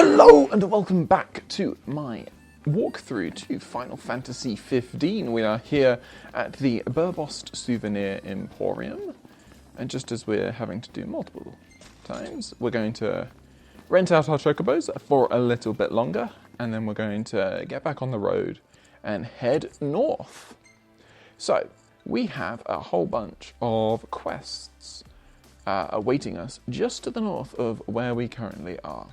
Hello and welcome back to my walkthrough to Final Fantasy XV. We are here at the Burbost Souvenir Emporium, and just as we're having to do multiple times, we're going to rent out our chocobos for a little bit longer, and then we're going to get back on the road and head north. So, we have a whole bunch of quests awaiting us just to the north of where we currently are.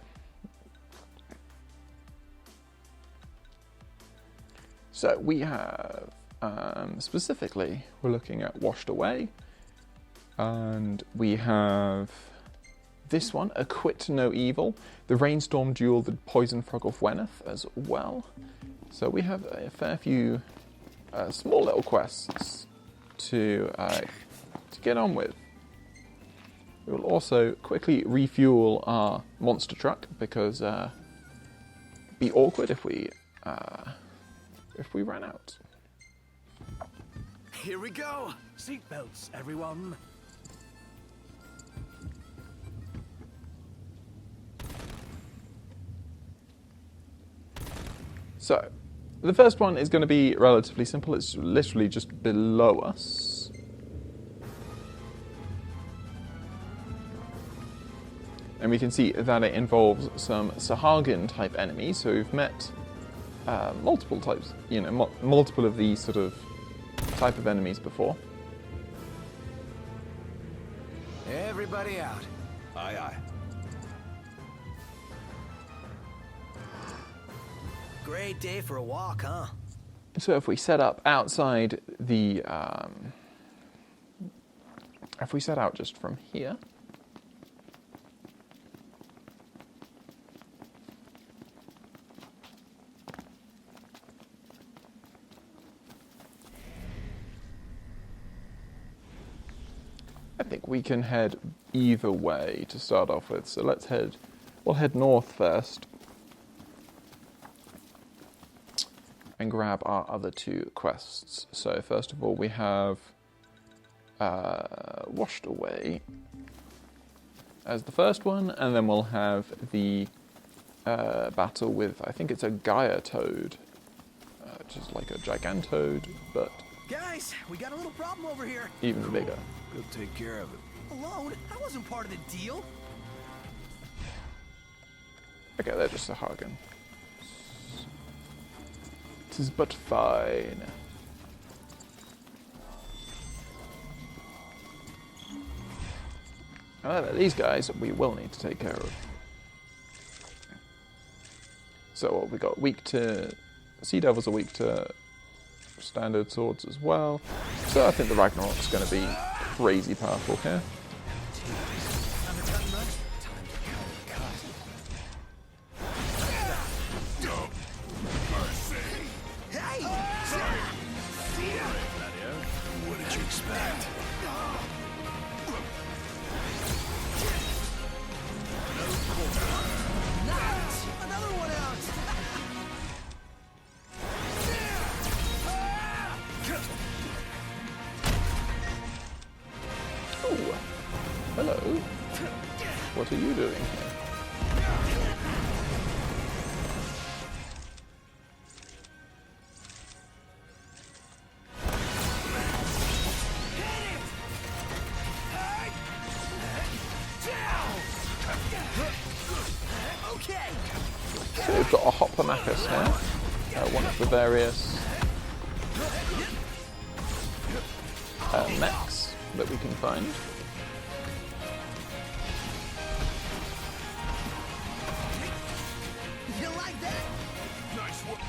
So we have, specifically, we're looking at Washed Away, and we have this one, Acquit Not Evil, the Rainstorm Duel, the Poison Frog of Wennath as well. So we have a fair few small little quests to get on with. We will also quickly refuel our monster truck because it'd be awkward if we ran out. Here we go! Seatbelts, everyone! So, the first one is going to be relatively simple. It's literally just below us. And we can see that it involves some Sahagin type enemies, so we've met multiple types, multiple of these sort of type of enemies before. Everybody out. Aye, aye. Great day for a walk, huh? So if we set up outside the, if we set out just from here, I think we can head either way to start off with. So we'll head north first and grab our other two quests. So first of all we have Washed Away as the first one, and then we'll have the battle with, I think it's a Gaia Toad, which is like a Gigantoad, but Guys, we got a little problem over here. even bigger. Go take care of it. Alone? I wasn't part of the deal. Okay, they're just a Hagen. It is but fine. However, these guys we will need to take care of. So what we got? Weak to Sea Devils are weak to standard swords as well. So I think the Ragnarok's going to be crazy powerful here. What did you expect? Another one out! Oh, hello. What are you doing here? So we've got a Hopper Macus here, one of the various mechs that we can find. You like that? Nice work.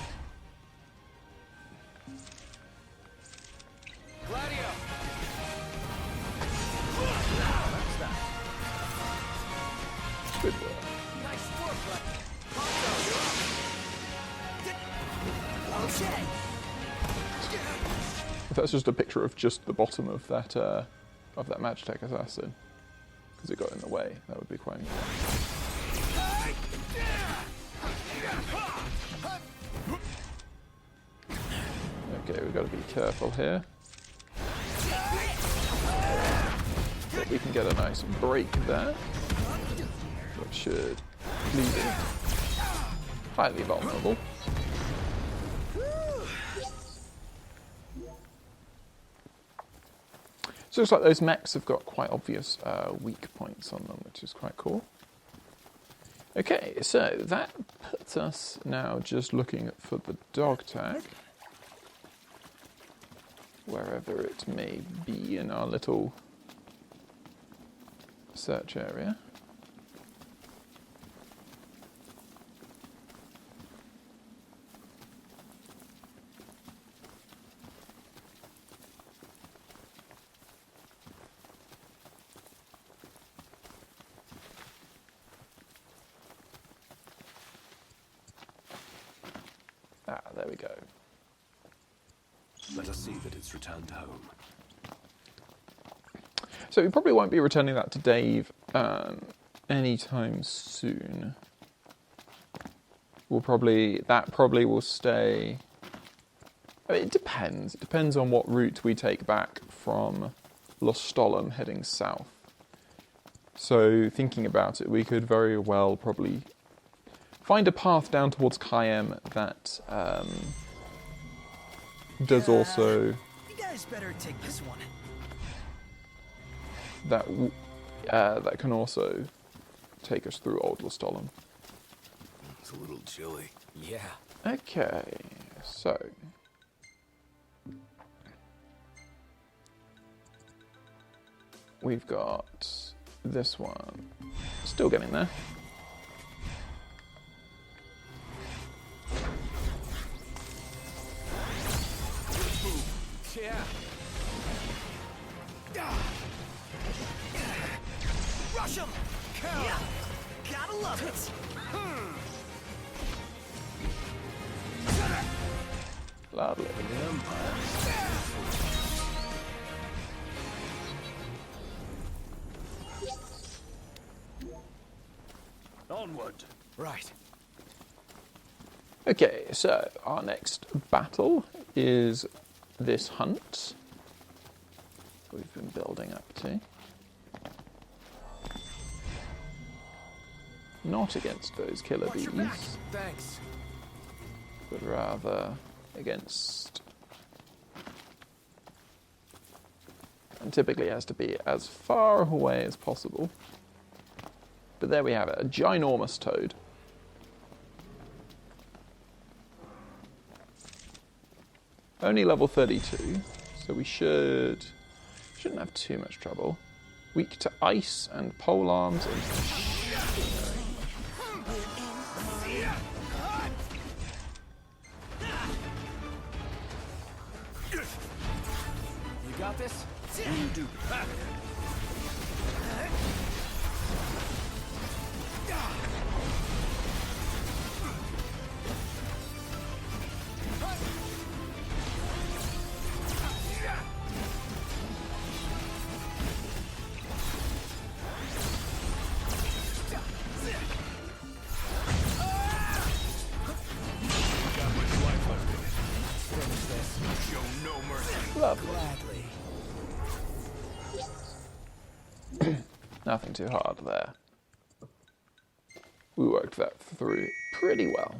Gladio. Good work. Nice work, bud. Okay. If that's just a picture of just the bottom of that Magitech Assassin, because it got in the way, that would be quite interesting. Okay, we've got to be careful here. But we can get a nice break there, which should lead it. highly vulnerable. So it looks like those mechs have got quite obvious weak points on them, which is quite cool. Okay, so that puts us now just looking for the dog tag, wherever it may be in our little search area. Ah, there we go. Let us see that it's returned home. So we probably won't be returning that to Dave anytime soon. That probably will stay. I mean, it depends. It depends on what route we take back from Lostolum heading south. So thinking about it, we could very well probably find a path down towards Cayenne that does also. You guys better take this one. That can also take us through Old Lostolum. It's a little chilly. Yeah. Okay, so we've got this one. Still getting there. Yeah. Rush him! Yeah. Gotta love it! Lovely. Onward. Right. Okay, so our next battle is this hunt we've been building up to. Not against those killer bees, Thanks. but rather against... And typically has to be as far away as possible. But there we have it, a ginormous toad. Only level 32, so we shouldn't have too much trouble. Weak to ice and pole arms and... You got this? You do. Lovely. Nothing too hard there. We worked that through pretty well.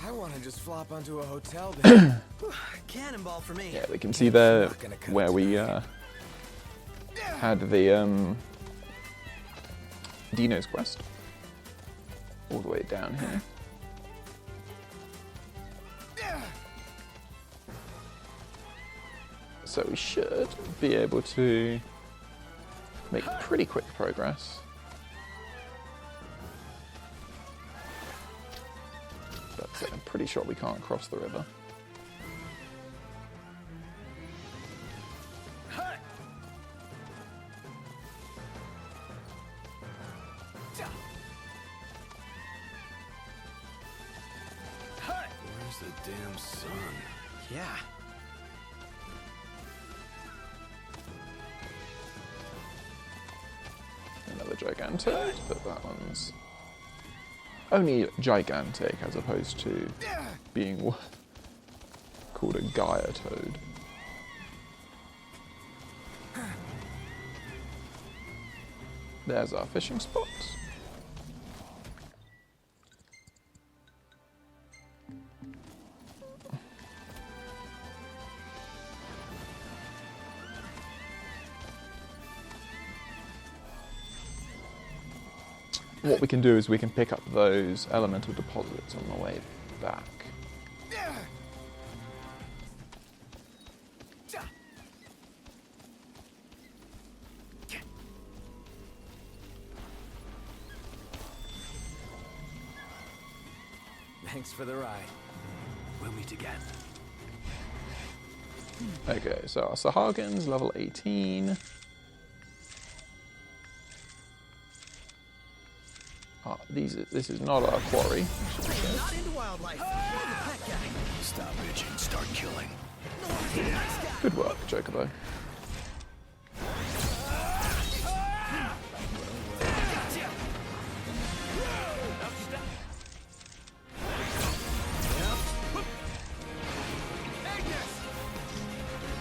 I want to just flop onto a hotel bed. Cannonball for me. Yeah, we can see there where we had the Dino's quest. All the way down here. So we should be able to make pretty quick progress. But I'm pretty sure we can't cross the river. Where's the damn sun? Yeah. Another gigantic, but that one's only gigantic as opposed to being called a Gaia toad. There's our fishing spot. what we can do is we can pick up those elemental deposits on the way back. Thanks for the ride. We'll meet again. Okay, so our Sahagins, level 18. This is not our quarry. Not into wildlife. Stop bitching, start killing. Good work, Chocobo.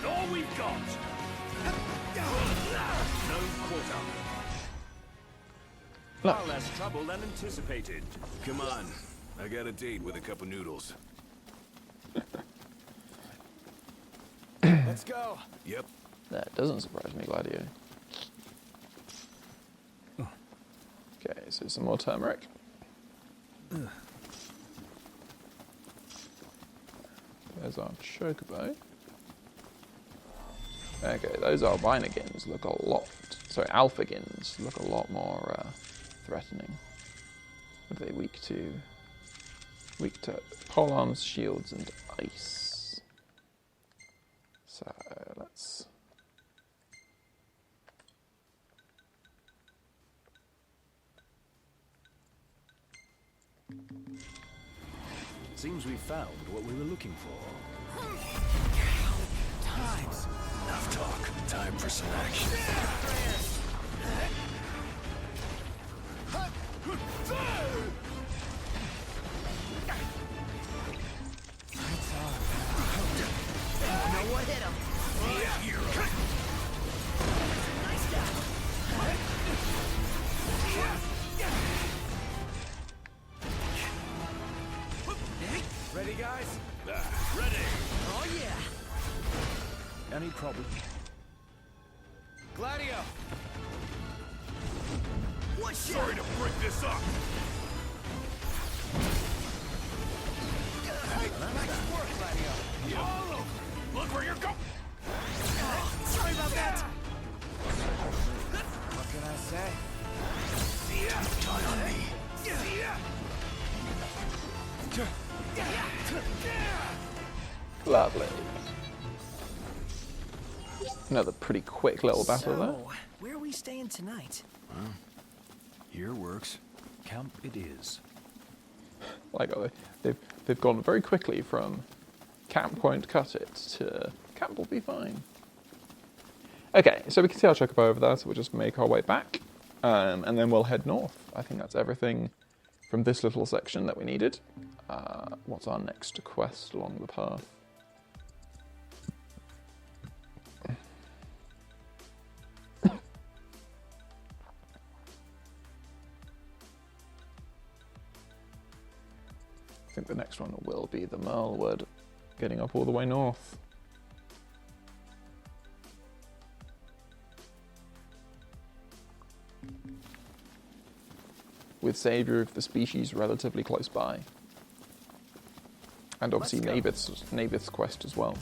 All we've got. No quarter. Far less trouble than anticipated. Come on, I got a date with a cup of noodles. Let's go. Yep. That doesn't surprise me, Gladio. Okay, so some more turmeric. There's our Chocobo. Okay, those albinogins look a lot... Sorry, alphagins look a lot more threatening. What are they weak to? Weak to polearms, shields, and ice. So, let's... Seems we found what we were looking for. Times. Enough talk. Time for some action. Know what hit him? Nice guy. Ready, guys? Ready. Oh yeah. Any problem? Gladio. What shit? Sorry to break this up. Nice work, Gladio. Oh, look where you're going. Sorry about that. What can I say? Die on me. Lovely. Another pretty quick little battle there. So, where are we staying tonight? Here works. Camp it is. Like they've gone very quickly from camp won't cut it to camp will be fine. Okay, so we can see our Chocobo over there, so we'll just make our way back, and then we'll head north. I think that's everything from this little section that we needed. What's our next quest along the path? I think the next one will be the Myrlwood, getting up all the way north. With Saviour of the species relatively close by. And obviously Navyth's quest as well.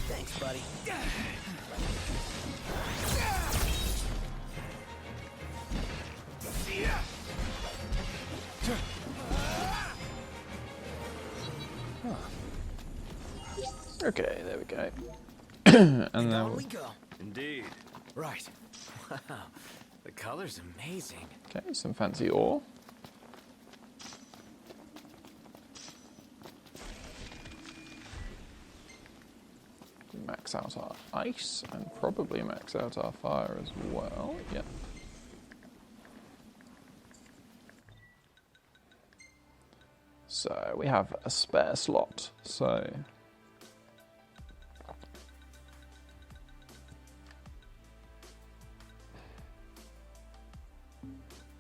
Thanks, buddy. Okay, there we go. And then Down we go. Indeed. Right. Wow. The color's amazing. okay, some fancy ore. Max out our ice and probably max out our fire as well. Yep. So we have a spare slot. So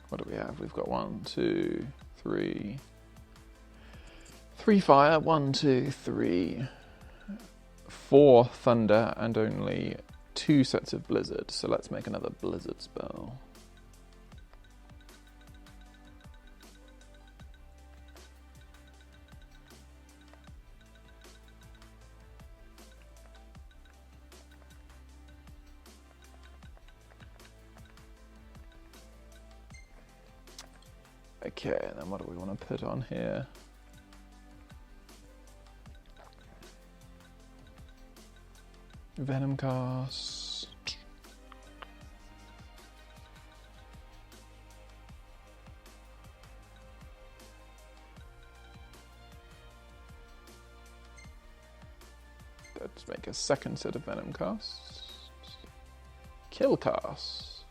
What do we have? We've got 1, 2, 3. 3 fire, 1, 2, 3, 4 thunder, and only 2 sets of blizzard. So let's make another blizzard spell. Okay, and then what do we want to put on here? Venom cast. Let's make a second set of venom casts. Kill cast.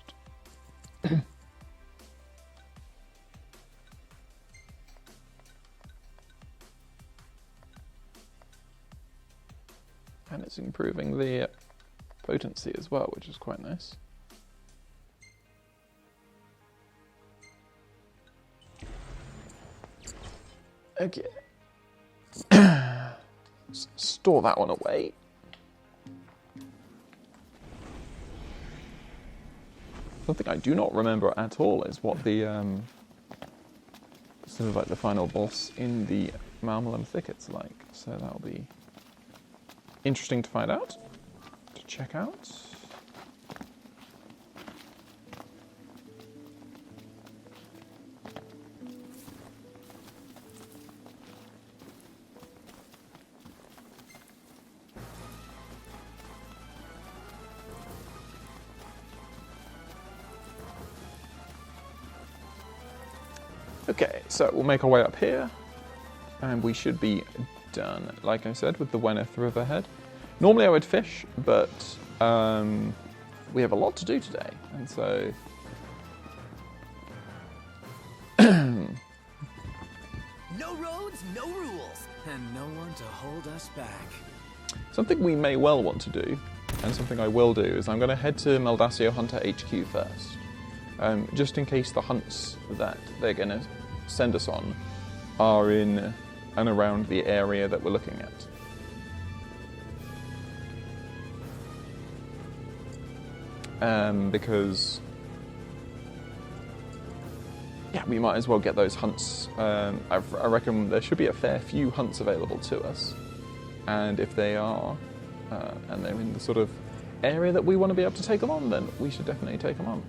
And it's improving the potency as well, which is quite nice. Okay. Store that one away. Something I do not remember at all is what the sort of like the final boss in the Malmalum Thicket's like. So that'll be interesting to find out, to check out. Okay, so we'll make our way up here, and we should be done, like I said, with the Wennath Riverhead. Normally I would fish, but we have a lot to do today, and so... No roads, no rules, and no one to hold us back. Something we may well want to do, and something I will do, is I'm going to head to Meldacio Hunter HQ first. Just in case the hunts that they're going to send us on are in and around the area that we're looking at. Because, yeah, we might as well get those hunts. I reckon there should be a fair few hunts available to us. And if they are, and they're in the sort of area that we want to be able to take them on, then we should definitely take them on.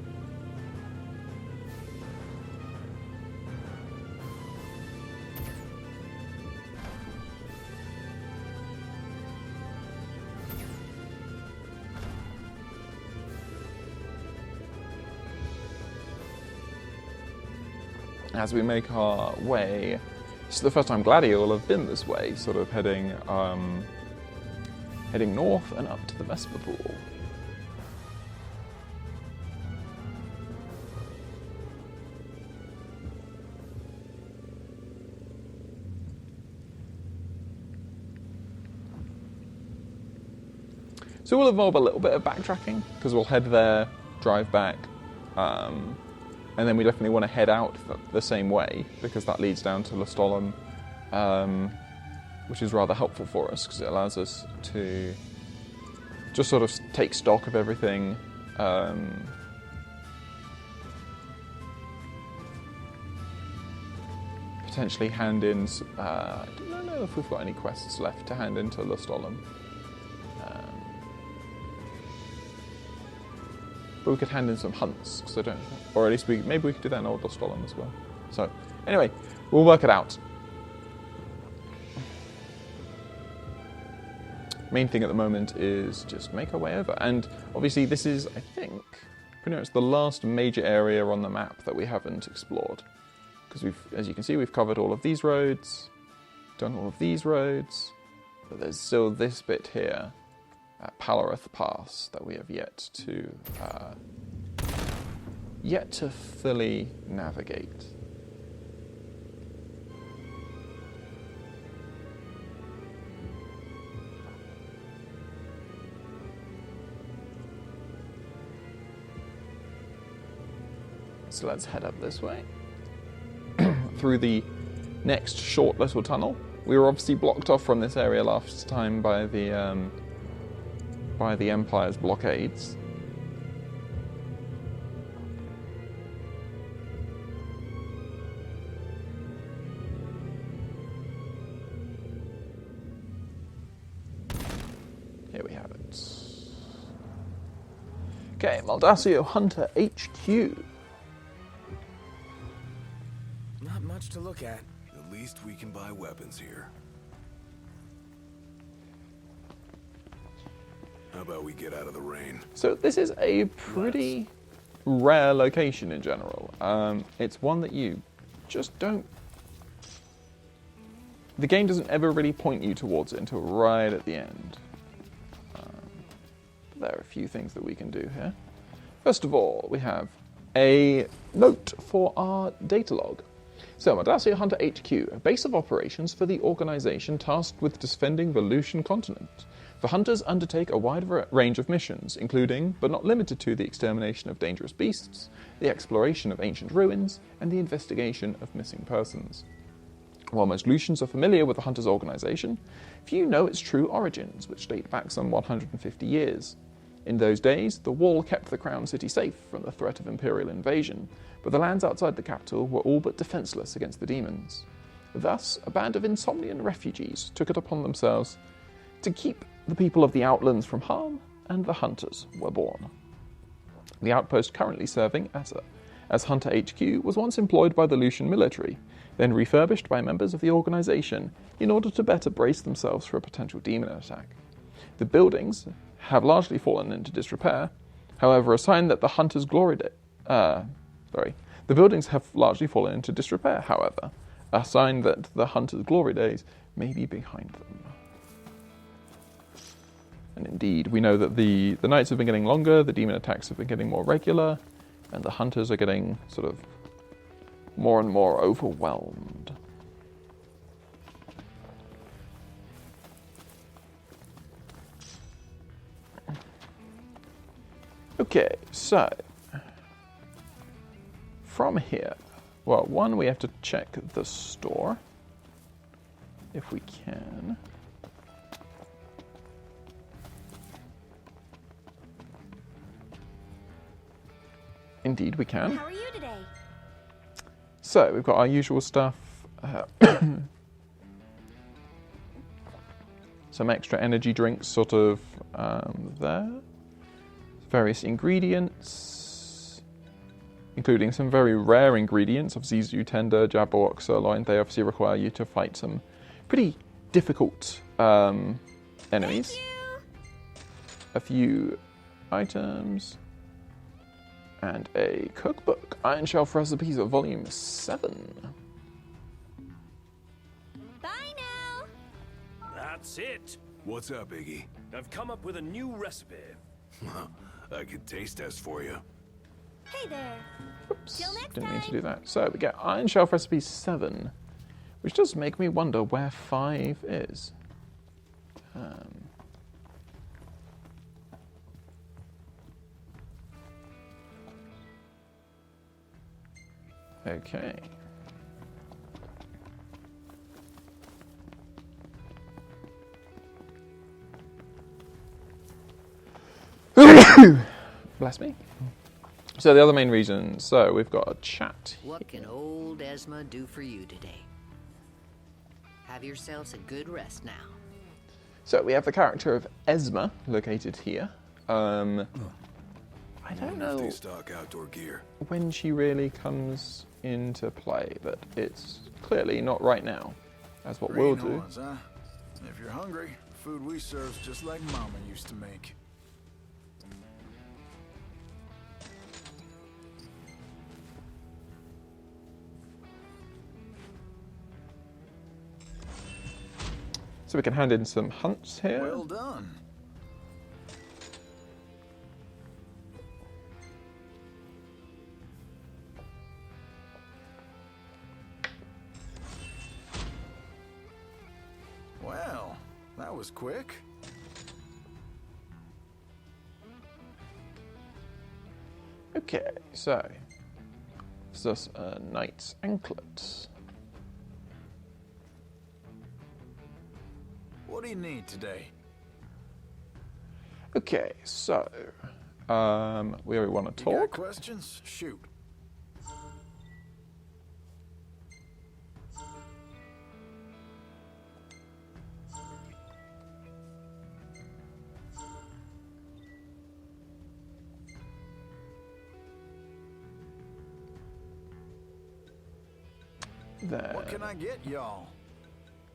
As we make our way, this is the first time Gladio will have been this way, sort of heading north and up to the Vesper Pool. So we'll involve a little bit of backtracking, because we'll head there, drive back, and then we definitely want to head out the same way, because that leads down to Lestolum, which is rather helpful for us, because it allows us to just sort of take stock of everything. Potentially hand in... I don't know if we've got any quests left to hand into Lestolum. But we could hand in some hunts, because I don't... Or at least maybe we could do that in Old Lestolum as well. So, anyway, we'll work it out. Main thing at the moment is just make our way over. And obviously this is, I think, pretty much the last major area on the map that we haven't explored. Because we've, as you can see, we've covered all of these roads, done all of these roads, but there's still this bit here at Palareth Pass that we have yet to fully navigate. So let's head up this way. Through the next short little tunnel. We were obviously blocked off from this area last time by the Empire's blockades. Here we have it. Okay, Meldacio Hunter HQ. Not much to look at. At least we can buy weapons here. How about we get out of the rain? So this is a pretty rare location in general. It's one that you just don't... The game doesn't ever really point you towards it until right at the end. There are a few things that we can do here. First of all, we have a note for our data log. So, Meldacio Hunter HQ, a base of operations for the organization tasked with defending the Lucian continent. The hunters undertake a wide range of missions, including, but not limited to, the extermination of dangerous beasts, the exploration of ancient ruins, and the investigation of missing persons. While most Lucians are familiar with the Hunters organization, few know its true origins, which date back some 150 years. In those days, the wall kept the crown city safe from the threat of imperial invasion, but the lands outside the capital were all but defenseless against the demons. Thus, a band of Insomnian refugees took it upon themselves to keep the people of the Outlands from harm, and the Hunters were born. The outpost currently serving as Hunter HQ was once employed by the Lucian military, then refurbished by members of the organization in order to better brace themselves for a potential demon attack. The buildings have largely fallen into disrepair. However, a sign that the Hunter's glory the buildings have largely fallen into disrepair. However, a sign that the Hunter's glory days may be behind them. And indeed, we know that the nights have been getting longer, the demon attacks have been getting more regular, and the Hunters are getting sort of more and more overwhelmed. Okay, so from here, well, one, we have to check the store, if we can. Indeed, we can. How are you today? So, we've got our usual stuff. Some extra energy drinks sort of there. Various ingredients, including some very rare ingredients of Zizu tender, Jabberwock sirloin. They obviously require you to fight some pretty difficult enemies. A few items. And a cookbook. Iron Shelf Recipes of Volume 7. Bye now. That's it. What's up, Iggy? I've come up with a new recipe. I could taste test for you. Hey there. Oops, Till next didn't mean to time. do that. So we get Iron Shelf Recipes 7, which does make me wonder where 5 is. Okay. Bless me. So the other main reason, so we've got a chat. What can old Ezma do for you today? Have yourselves a good rest now. So we have the character of Ezma located here. I don't know They stock outdoor gear. when she really comes into play, but it's clearly not right now. That's what we'll do. Greenhorns, huh? If you're hungry, food we serve's just like Mama used to make. So we can hand in some hunts here. Well done. Well, that was quick. Okay, so gives us a Knight's Anklet. What do you need today? Okay, so we already want to You got talk. questions? Shoot. There. What can I get y'all?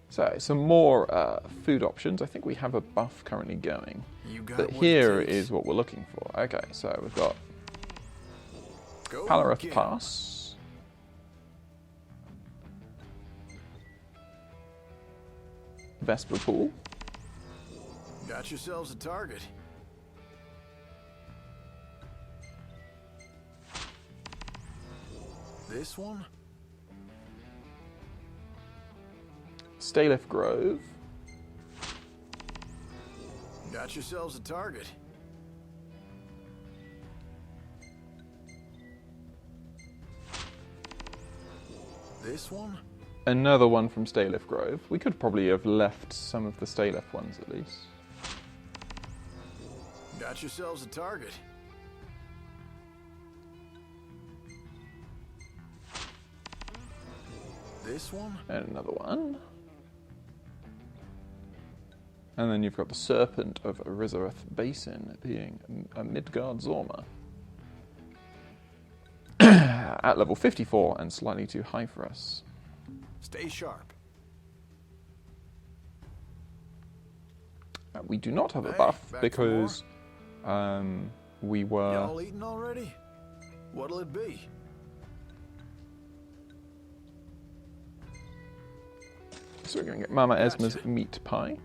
So, some more food options. I think we have a buff currently going. You got But what here it takes. is what we're looking for. Okay, so we've got Go Palareth get 'em. Pass. Vesper Pool. Got yourselves a target. This one? Staylif Grove. Got yourselves a target. This one? Another one from Staylif Grove. We could probably have left some of the Staylif ones at least. Got yourselves a target. This one? And another one. And then you've got the Serpent of Rizareth Basin being a Midgard Zorma. At level 54 and slightly too high for us. Stay sharp. We do not have a Hey, buff back for because we were... Y'all eating already? What'll it be? So we're going to get Mama Gotcha. Ezma's meat pie.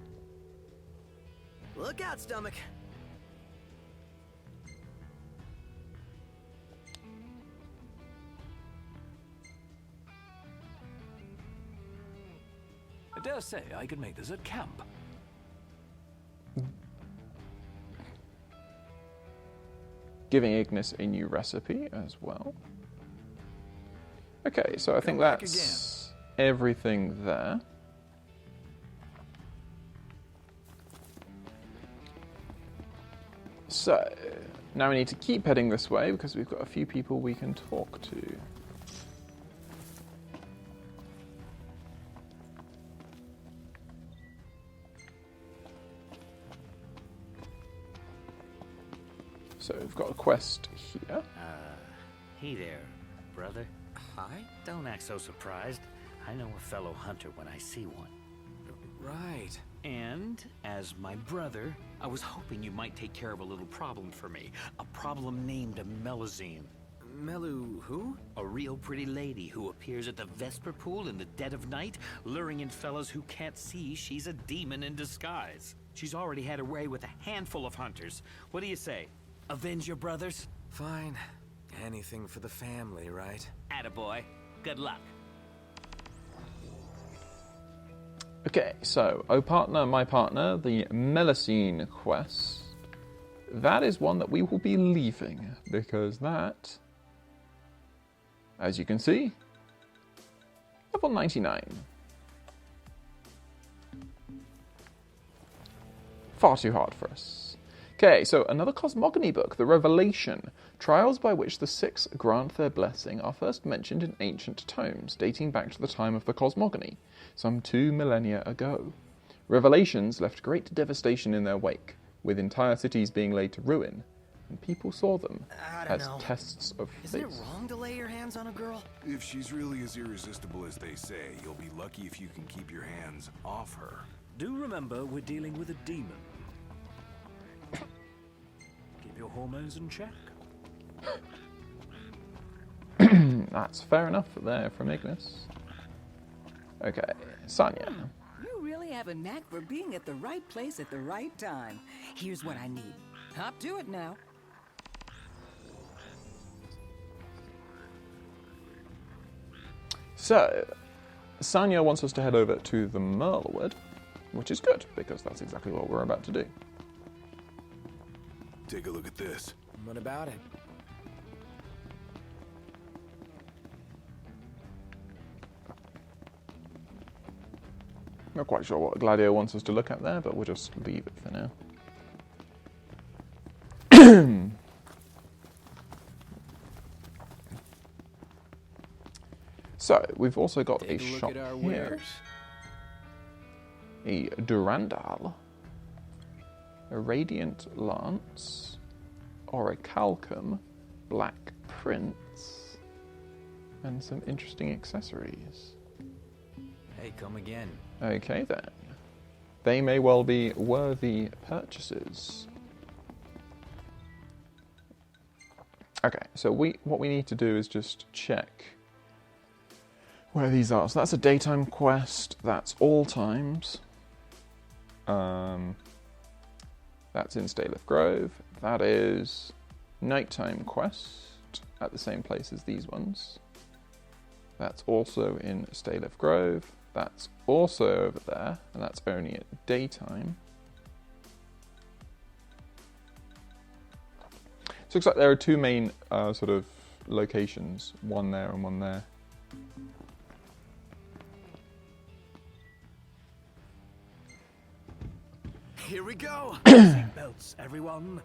Look out, stomach. I dare say I could make this at camp. Giving Ignis a new recipe as well. Okay, so I think back that's everything there. So, now we need to keep heading this way because we've got a few people we can talk to. So we've got a quest here. Hey there, brother. Hi? Don't act so surprised. I know a fellow hunter when I see one. Right. And, as my brother, I was hoping you might take care of a little problem for me. A problem named Melazine. Melu who? A real pretty lady who appears at the Vesper Pool in the dead of night, luring in fellas who can't see she's a demon in disguise. She's already had her way with a handful of hunters. What do you say? Avenge your brothers? Fine. Anything for the family, right? Attaboy. Good luck. Okay, so, oh partner, my partner, the Melazine quest. That is one that we will be leaving, because that, as you can see, level 99. Far too hard for us. Okay, so another cosmogony book, The Revelation. Trials by which the six grant their blessing are first mentioned in ancient tomes, dating back to the time of the cosmogony, some 2 millennia ago. Revelations left great devastation in their wake, with entire cities being laid to ruin, and people saw them I don't as know. tests of Isn't faith. it wrong to lay your hands on a girl? If she's really as irresistible as they say, you'll be lucky if you can keep your hands off her. Do remember we're dealing with a demon. Keep your hormones in check. That's fair enough there from Ignis. Okay, Sanya. You really have a knack for being at the right place at the right time. Here's what I need. Hop to it now. So, Sanya wants us to head over to the Myrlwood, which is good, because that's exactly what we're about to do. Take a look at this. What about it? Not quite sure what Gladio wants us to look at there, but we'll just leave it for now. So, we've also got a shop here. A Durandal, a Radiant Lance, Orichalcum, Black Prince, and some interesting accessories. Hey, come again. Okay then. They may well be worthy purchases. Okay, so what we need to do is just check where these are. So that's a daytime quest, that's all times. That's in Staelith Grove. That is nighttime quest at the same place as these ones. That's also in Staelith Grove. That's also over there, and that's only at daytime. So it looks like there are two main sort of locations, one there and one there. Here we go. Seatbelts, everyone.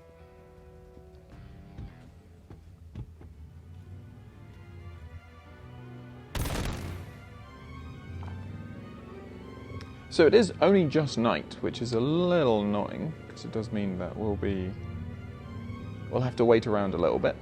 So it is only just night, which is a little annoying, because it does mean that we'll have to wait around a little bit.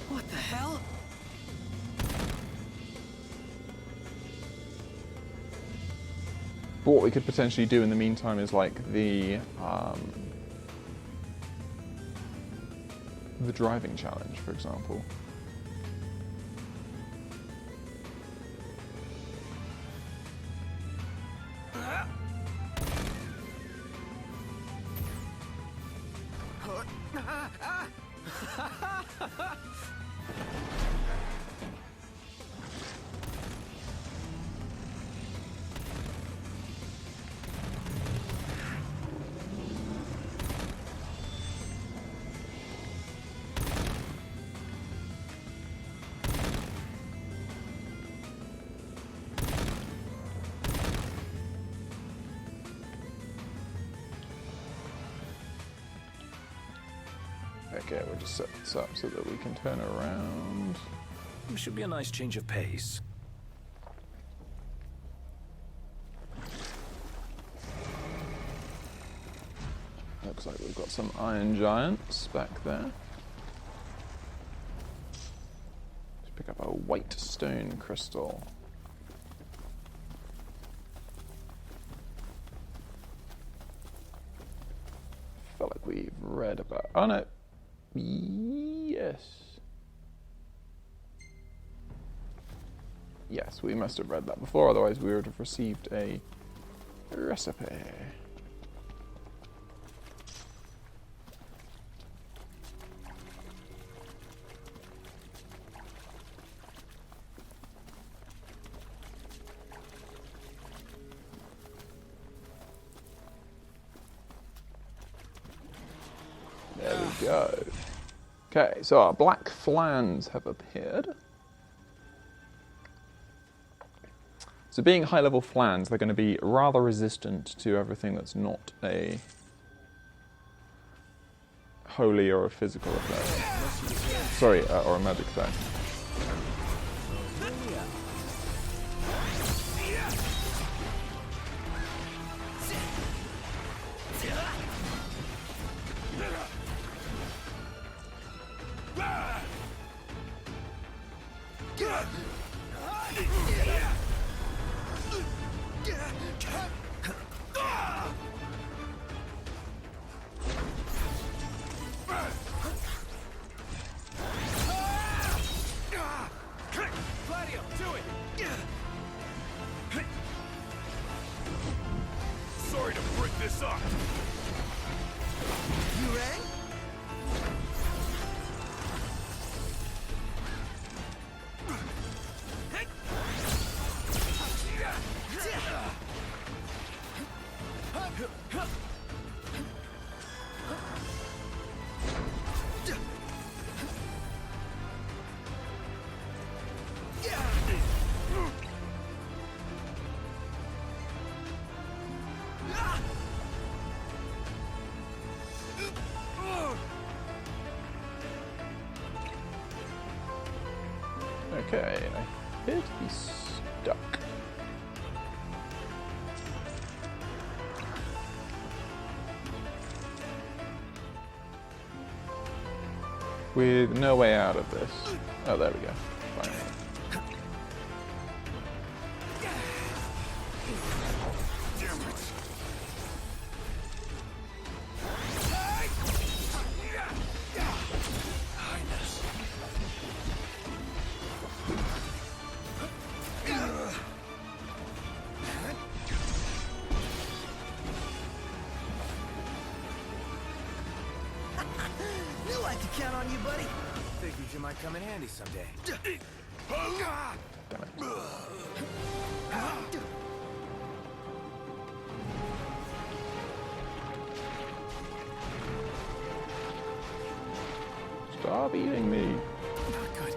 What the hell? But what we could potentially do in the meantime is like the driving challenge, for example. Okay, we'll just set this up so that we can turn around. It should be a nice change of pace. Looks like we've got some iron giants back there. Let's pick up a white stone crystal. I felt like we've read about... Oh no! Yes. Yes, we must have read that before, otherwise we would have received a recipe. There we go. Okay, so our black flans have appeared. So being high-level flans, they're going to be rather resistant to everything that's not a holy or a physical effect. Sorry, or a magic effect. Sorry to break this up. You rang? Okay, I appear to be stuck. With no way out of this. Oh, there we go. Finally. Knew I could count on you, buddy. Figured you might come in handy someday. Damn it. Stop eating me. Not good.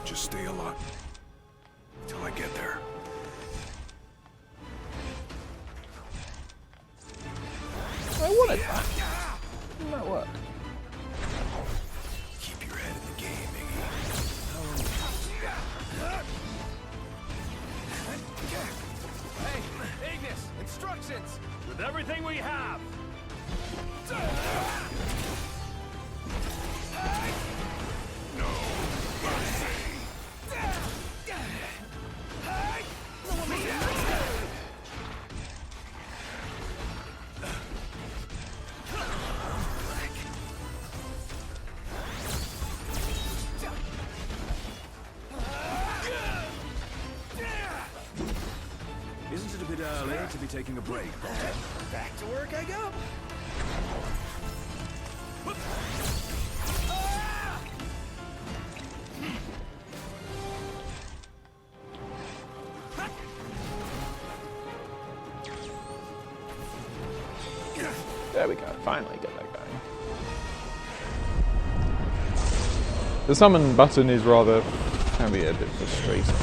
Just stay alive till I get there. I wanted that. Didn't that work? Keep your head in the game, Iggy. Hey, Ignis, instructions! With everything we have. No mercy. Isn't it a bit early to be taking a break, Potter? Back to work I go. There we go. Finally get that going. The summon button is rather, can be a bit frustrating.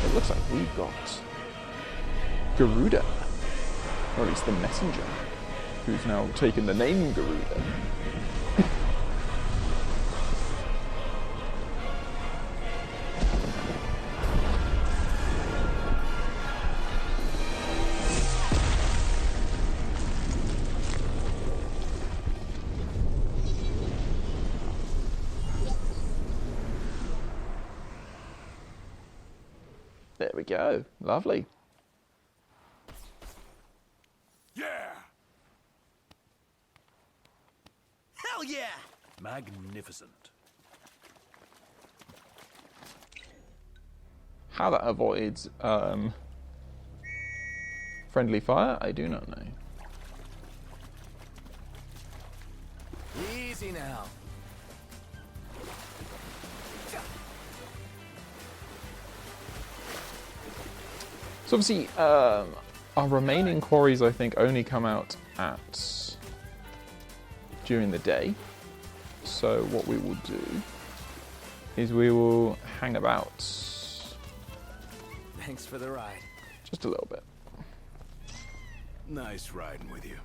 It looks like we've got Garuda, or at least the messenger, who's now taken the name Garuda. There we go. Lovely. Yeah. Hell yeah! Magnificent. How that avoids friendly fire, I do not know. Easy now. So obviously, our remaining quarries, I think, only come out during the day. So what we will do is we will hang about Thanks for the ride. just a little bit. Nice riding with you.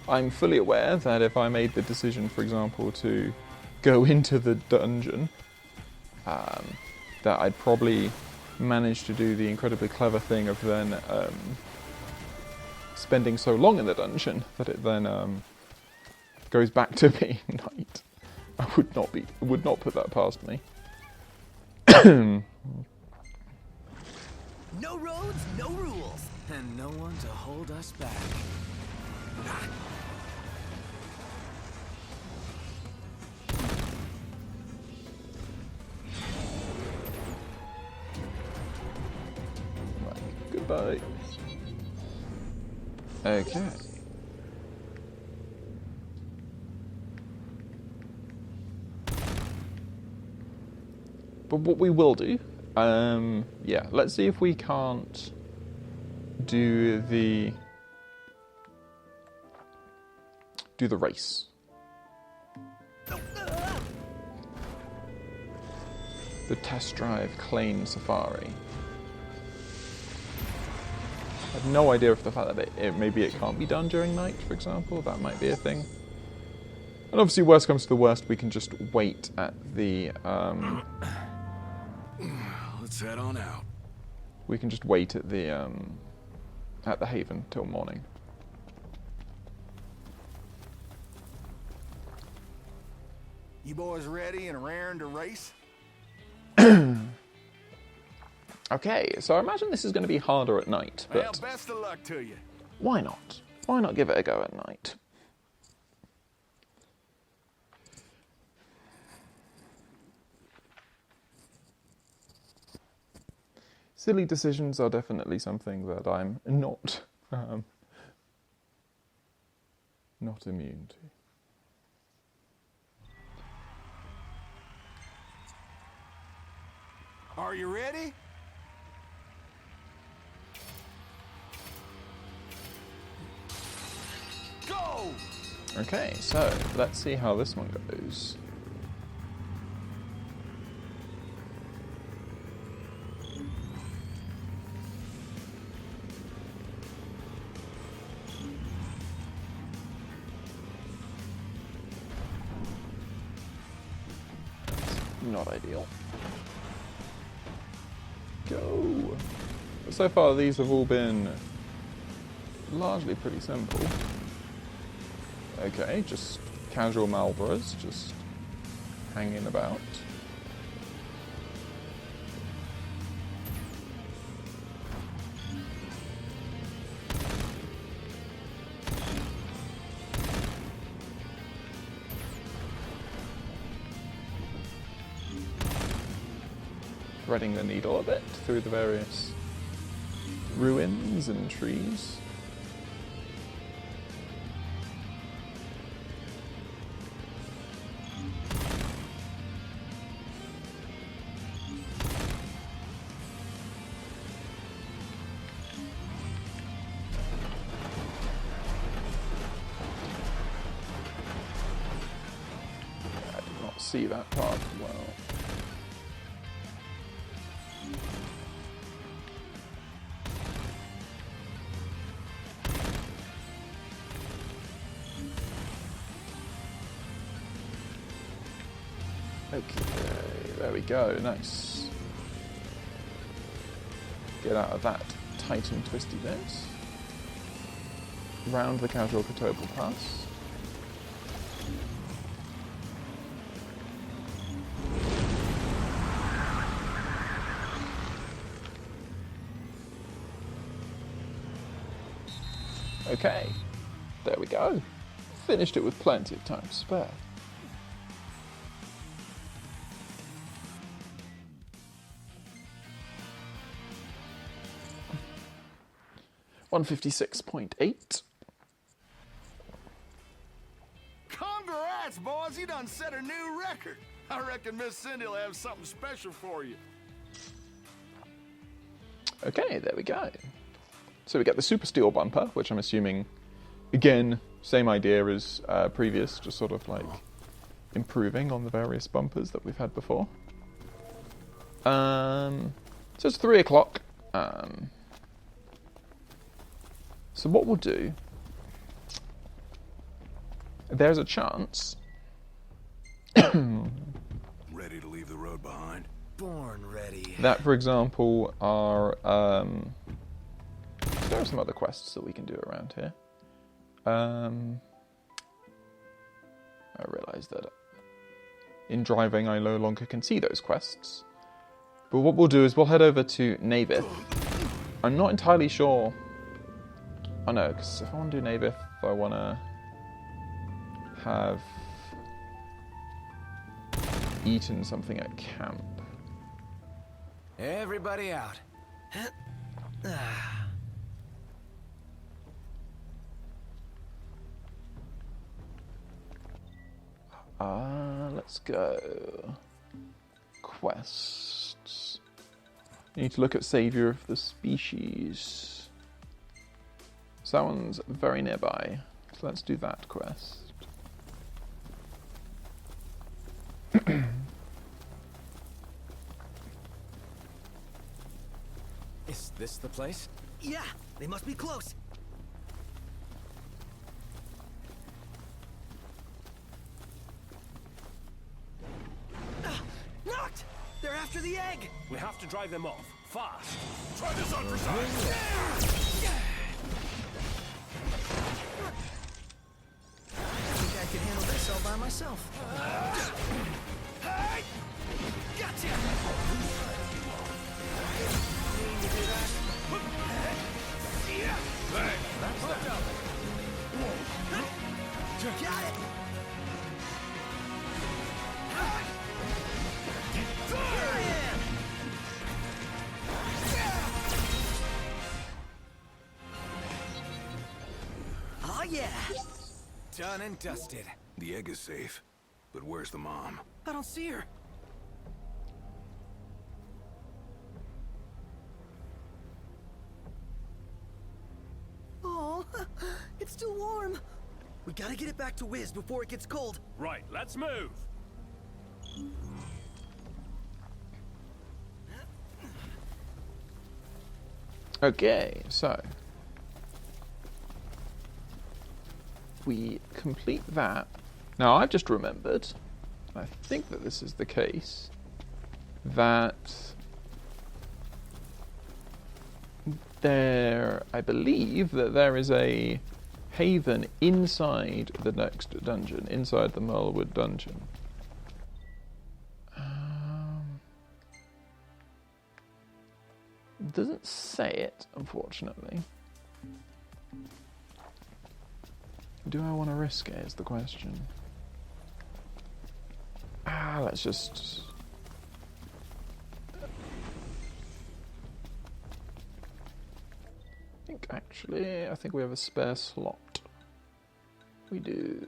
I'm fully aware that if I made the decision, for example, to go into the dungeon, that I'd probably manage to do the incredibly clever thing of then spending so long in the dungeon that it then goes back to being night. I would not put that past me. No roads, no rules. And no one to hold us back. Goodbye. Okay. But what we will do Yeah, let's see if we can't do the race. The test drive Cleigne Safari. I have no idea if the fact that maybe it can't be done during night, for example, that might be a thing. And obviously, worst comes to the worst, we can just wait at the Let's head on out. we can just wait at the haven till morning. You boys ready and raring to race? Okay, so I imagine this is going to be harder at night, but Well, best of luck to you. why not? Why not give it a go at night? Silly decisions are definitely something that I'm not immune to. Are you ready? Go! Okay, so let's see how this one goes. Not ideal. Go! So far these have all been largely pretty simple. Okay, just casual Marlboros, just hanging about. Threading the needle a bit through the various ruins and trees. I did not see that part well. Okay, there we go, nice. Get out of that tight and twisty bit. Round the casual Catobal Pass. Okay, there we go. Finished it with plenty of time to spare. $156.8. Congrats, boys! You done set a new record. I reckon Miss Cindy will have something special for you. Okay, there we go. So we get the Super Steel bumper, which I'm assuming, again, same idea as previous, just sort of like improving on the various bumpers that we've had before. So it's 3 o'clock. So what we'll do, there's a chance. Ready to leave the road behind? Born ready. That, for example, are there are some other quests that we can do around here. I realise that in driving I no longer can see those quests. But what we'll do is we'll head over to Navyth. I'm not entirely sure. Oh no, because if I want to do Navyth, I want to have eaten something at camp. Everybody out. Let's go. Quests. You need to look at Saviour of the Species. So that one's very nearby. So let's do that quest. Is this the place? Yeah, they must be close. Knocked! They're after the egg! We have to drive them off. Fast. Try this on for size. I think I can handle this all by myself. Gotcha! Got it! Here I am! Oh yeah! Done and dusted. The egg is safe, but where's the mom? I don't see her. Oh, it's still warm. We gotta get it back to Wiz before it gets cold. Right, let's move. Okay, so we complete that. Now I've just remembered, I think that this is the case, that I believe that there is a haven inside the next dungeon, inside the Myrlwood dungeon. It doesn't say it, unfortunately. Do I want to risk it, is the question. Let's just... I think we have a spare slot. We do.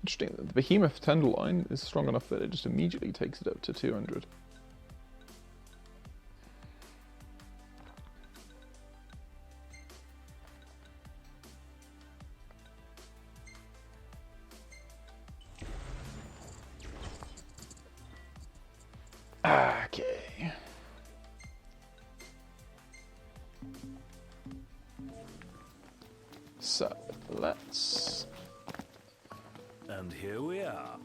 Interesting that the Behemoth Tenderloin is strong enough that it just immediately takes it up to 200. Okay. So, let's... And here we are.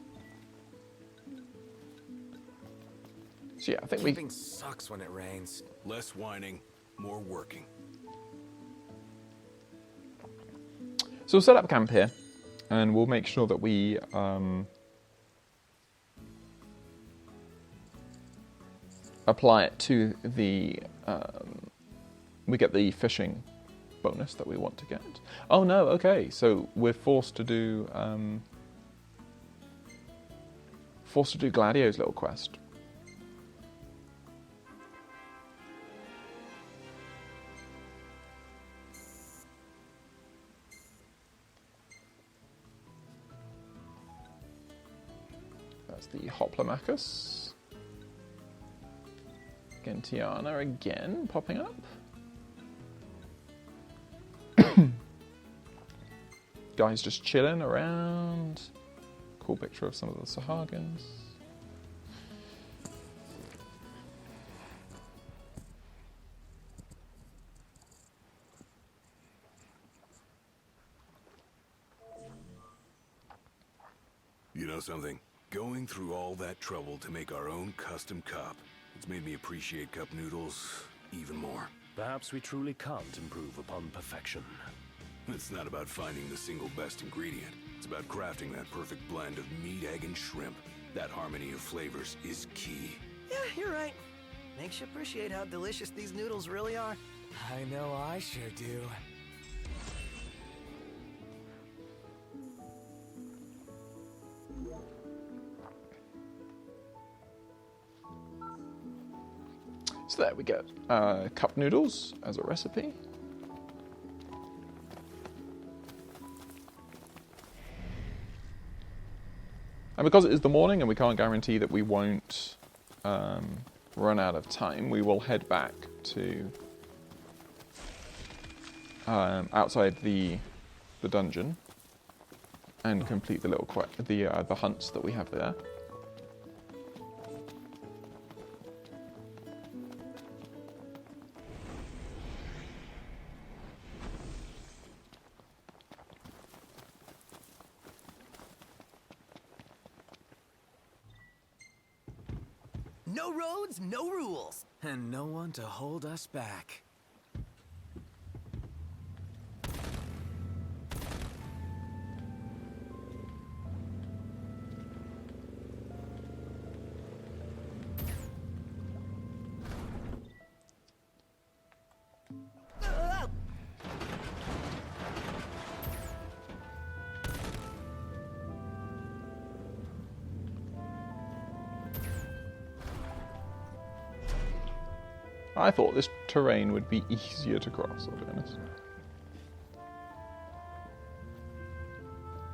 So yeah, I think Camping sucks when it rains. Less whining, more working. So we'll set up camp here, and we'll make sure that we apply it to the... we get the fishing bonus that we want to get. Oh no, okay, so we're forced to do Gladio's little quest. That's the Hoplamachus. Gentiana again, popping up. Guys just chilling around. Cool picture of some of the Sahagins. You know something? Going through all that trouble to make our own custom cup, it's made me appreciate cup noodles even more. Perhaps we truly can't improve upon perfection. It's not about finding the single best ingredient. It's about crafting that perfect blend of meat, egg, and shrimp. That harmony of flavors is key. Yeah, you're right. Makes you appreciate how delicious these noodles really are. I know I sure do. So there we get cup noodles as a recipe. And because it is the morning and we can't guarantee that we won't run out of time, we will head back to outside the dungeon and complete the little the hunts that we have there. No roads, no rules. And no one to hold us back. I thought this terrain would be easier to cross, I'll be honest.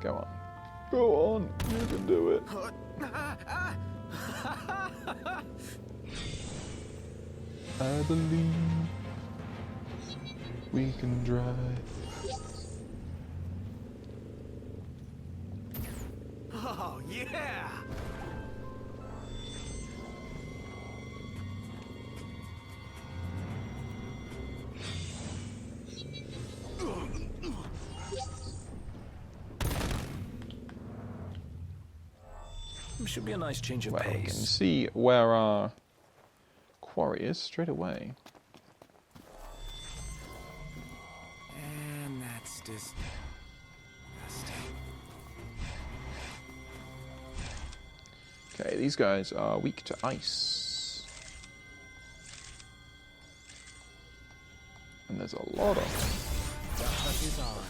Go on. Go on, you can do it. I believe we can drive. Oh, yeah! Should be a nice change of Well, we can pace. see where our quarry is straight away. And that's disgusting. Okay, these guys are weak to ice. And there's a lot of them. The hunt is on.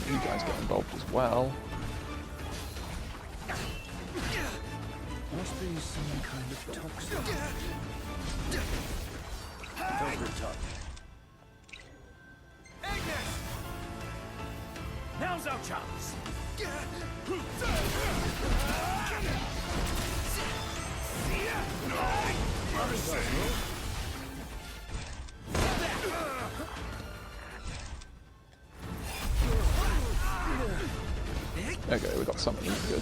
You guys get involved as well. Must be some kind of toxin. Velvet touch. Now's our chance. Okay, we got something good.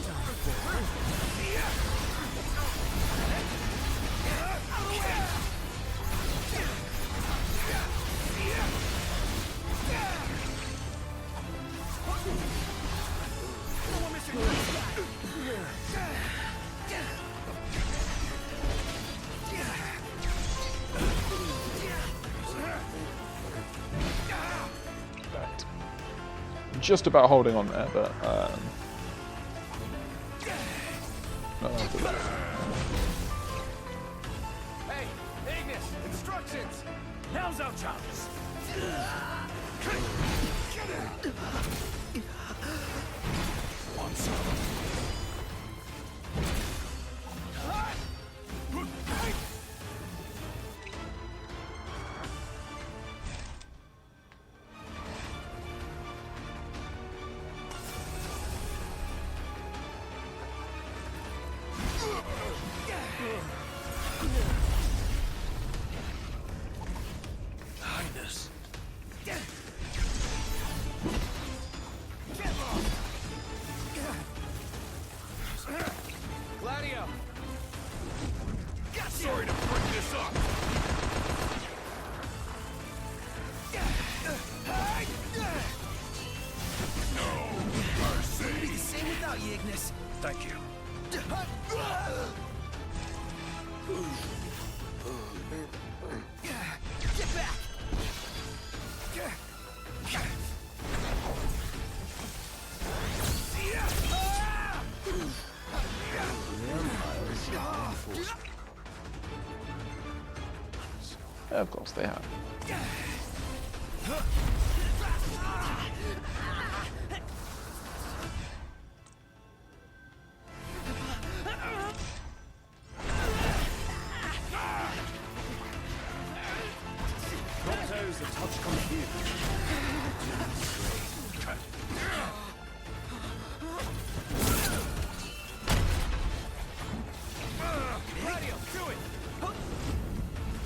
Just about holding on there, but not after that. Hey, Ignis, instructions! Now's our chance. about you, Ignis. Thank you. Get back! Of course they have. Proto's a touch confused.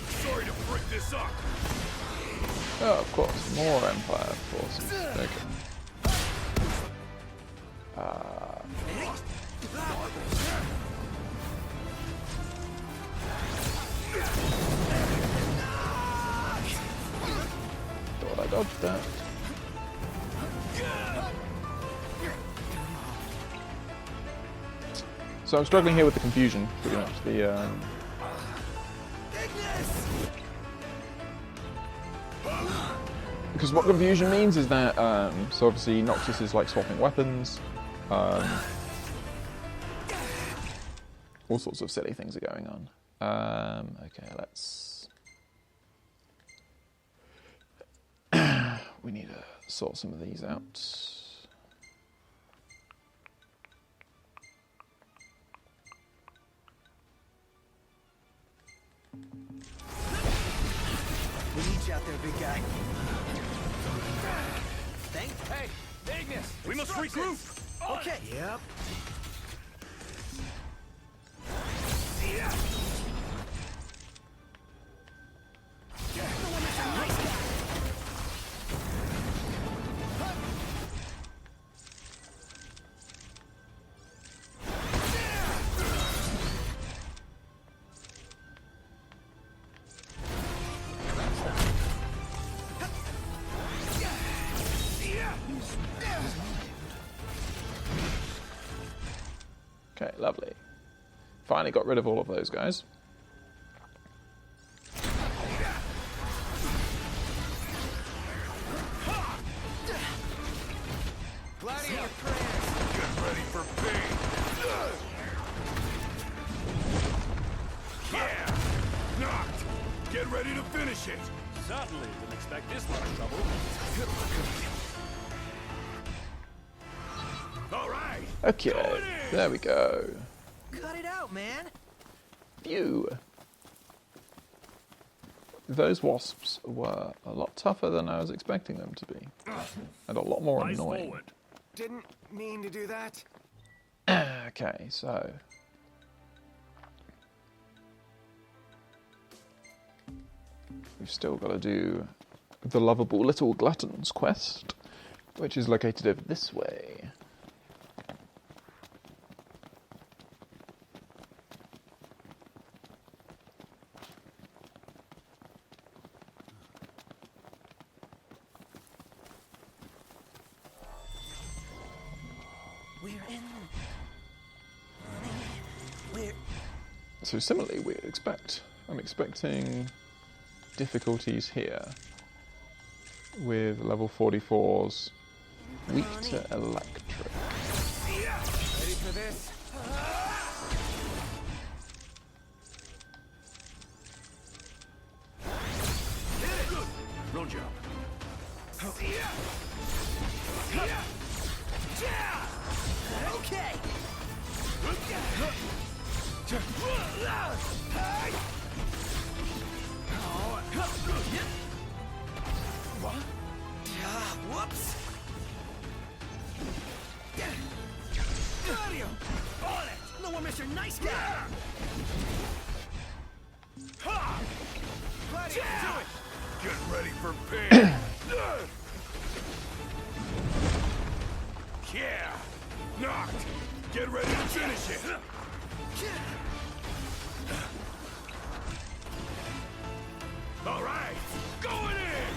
Sorry to break this up. Oh, of course, more Empire forces. Okay. Thought I dodged that. So I'm struggling here with the confusion, pretty much. Because what confusion means is that, so obviously Noxus is like swapping weapons, all sorts of silly things are going on. Okay, let's... we need to sort some of these out. We need you out there, big guy. Hey, Ignis! We must regroup! Okay. Yep. Okay, lovely. Finally got rid of all of those guys. Get ready for pain. Yeah! Knocked! Get ready to finish it! Certainly didn't expect this much trouble. All right! Okay, there we go. Cut it out, man. Phew. Those wasps were a lot tougher than I was expecting them to be. And a lot more Eyes annoying. forward. Didn't mean to do that. Okay, so... we've still got to do the Lovable Little Gluttons quest, which is located over this way. So similarly, I'm expecting difficulties here with level 44s, weak to electric. Ready for this? Roll jump. Okay. Whoops. On it. No more Mr. Nice Guy. Get ready for pain! Yeah! Knocked! Get ready to finish it! All right! Going in!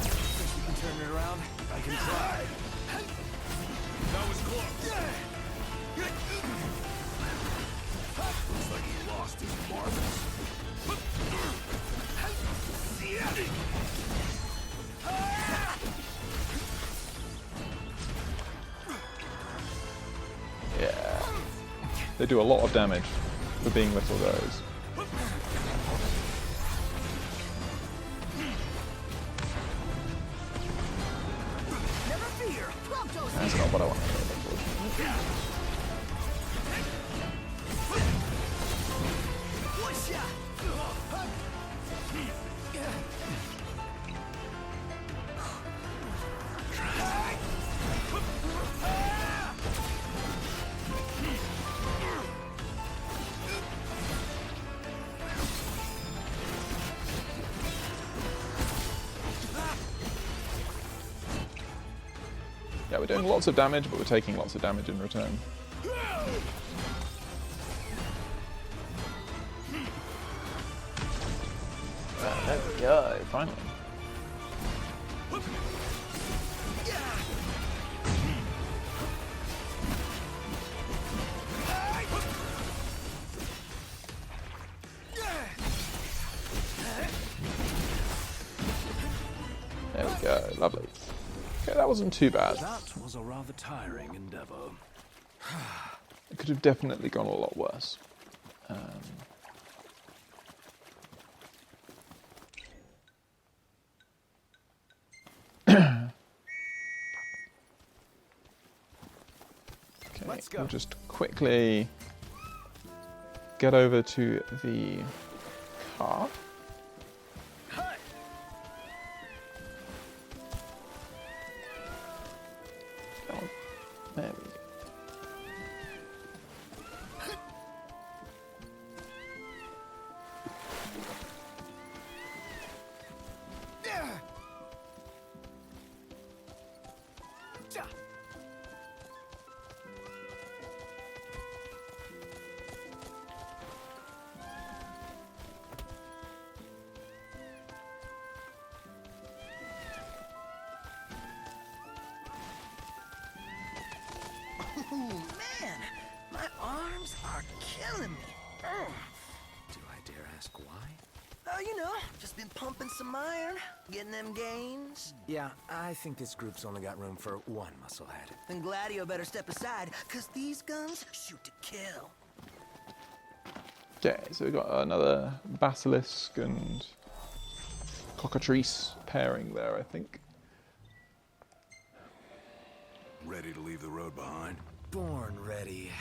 Think you can turn it around? I can try. That was close. Looks like he lost his marbles. Yeah. They do a lot of damage for being little guys. That's not what I want to do, unfortunately. Yeah, we're doing lots of damage, but we're taking lots of damage in return. There we go, finally. There we go, lovely. Okay, that wasn't too bad. That was a rather tiring endeavor. It could have definitely gone a lot worse. Okay, Let's go. we'll just quickly get over to the car. There we go. Ooh, man, my arms are killing me. Do I dare ask why? Oh, you know, just been pumping some iron, getting them gains. Yeah, I think this group's only got room for one musclehead. Then Gladio better step aside, cause these guns shoot to kill. Okay, so we've got another Basilisk and Cockatrice pairing there, I think. Ready to leave the road behind? Born ready.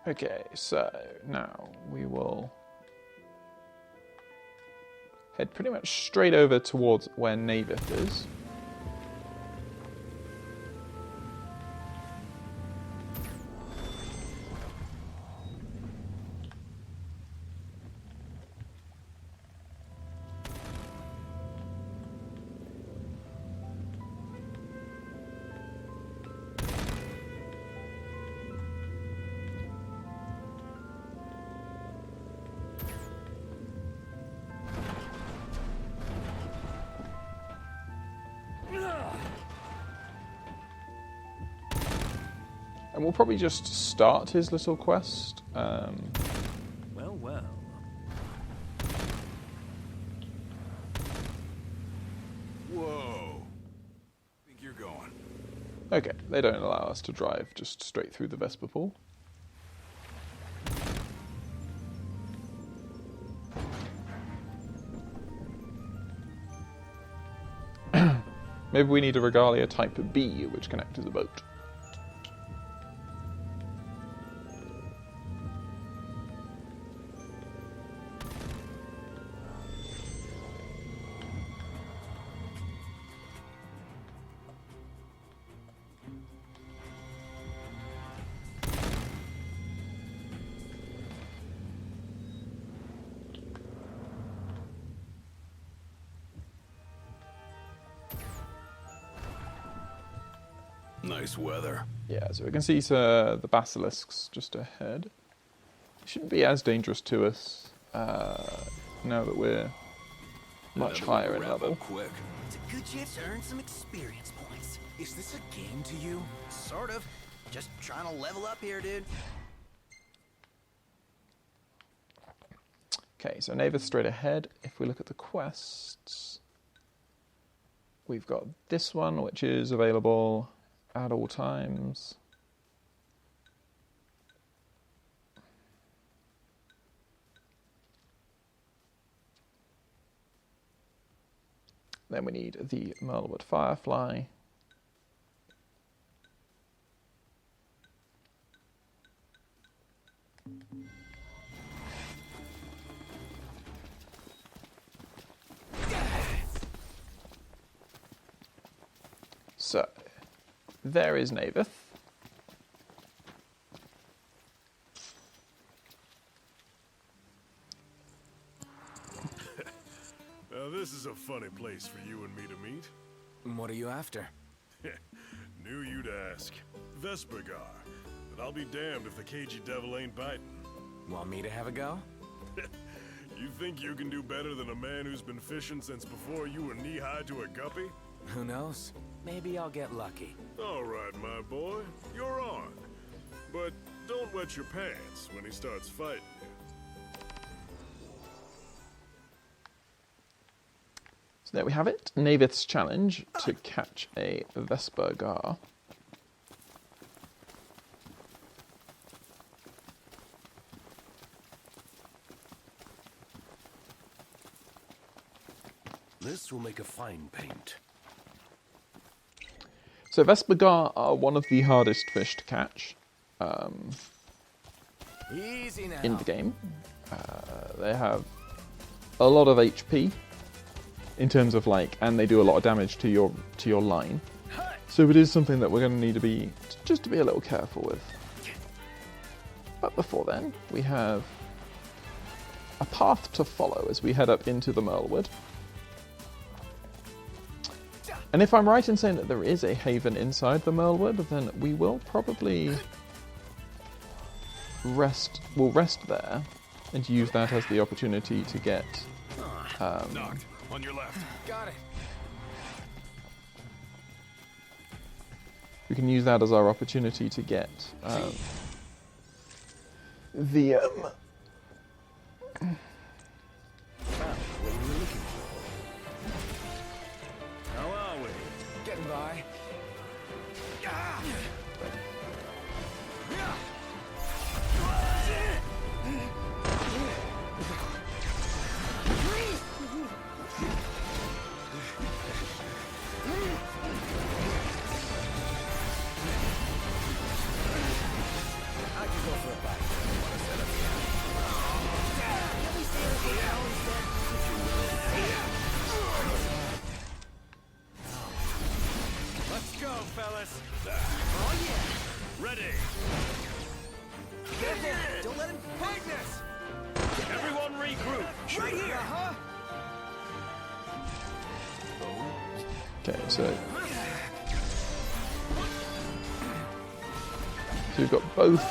Okay, so now we will head pretty much straight over towards where Navyth is. And we'll probably just start his little quest. Well, well. Whoa. Think you're going? Okay, they don't allow us to drive just straight through the Vesper Pool. Maybe we need a Regalia Type B, which can act as a boat. Nice weather. Yeah, so we can see the basilisks just ahead. It shouldn't be as dangerous to us now that we're much higher in level. Quick. It's a good chance to earn some experience points. Is this a game to you? Sort of. Just trying to level up here, dude. Okay, so Navyth straight ahead. If we look at the quests, we've got this one, which is available at all times. Then we need the Myrlwood Firefly. So, there is Navyth. Now this is a funny place for you and me to meet. What are you after? Knew you'd ask. Vesper Gar. But I'll be damned if the cagey devil ain't biting. Want me to have a go? You think you can do better than a man who's been fishing since before you were knee-high to a guppy? Who knows? Maybe I'll get lucky. All right, my boy. You're on. But don't wet your pants when he starts fighting you. So there we have it. Navyth's challenge to catch a Vesper Gar. This will make a fine paint. So Vesper Gar are one of the hardest fish to catch Easy now. in the game. They have a lot of HP in terms of and they do a lot of damage to your line. So it is something that we're going to need to be a little careful with. But before then, we have a path to follow as we head up into the Myrlwood. And if I'm right in saying that there is a haven inside the Myrlwood, then we will probably rest there and use that as the opportunity to get Knocked. On your left. Got it. we can use that as our opportunity to get the How are we? Getting by. Let's go, fellas. Oh, yeah. Ready. Don't let him take this! Everyone regroup. Right here! Okay, so we've got both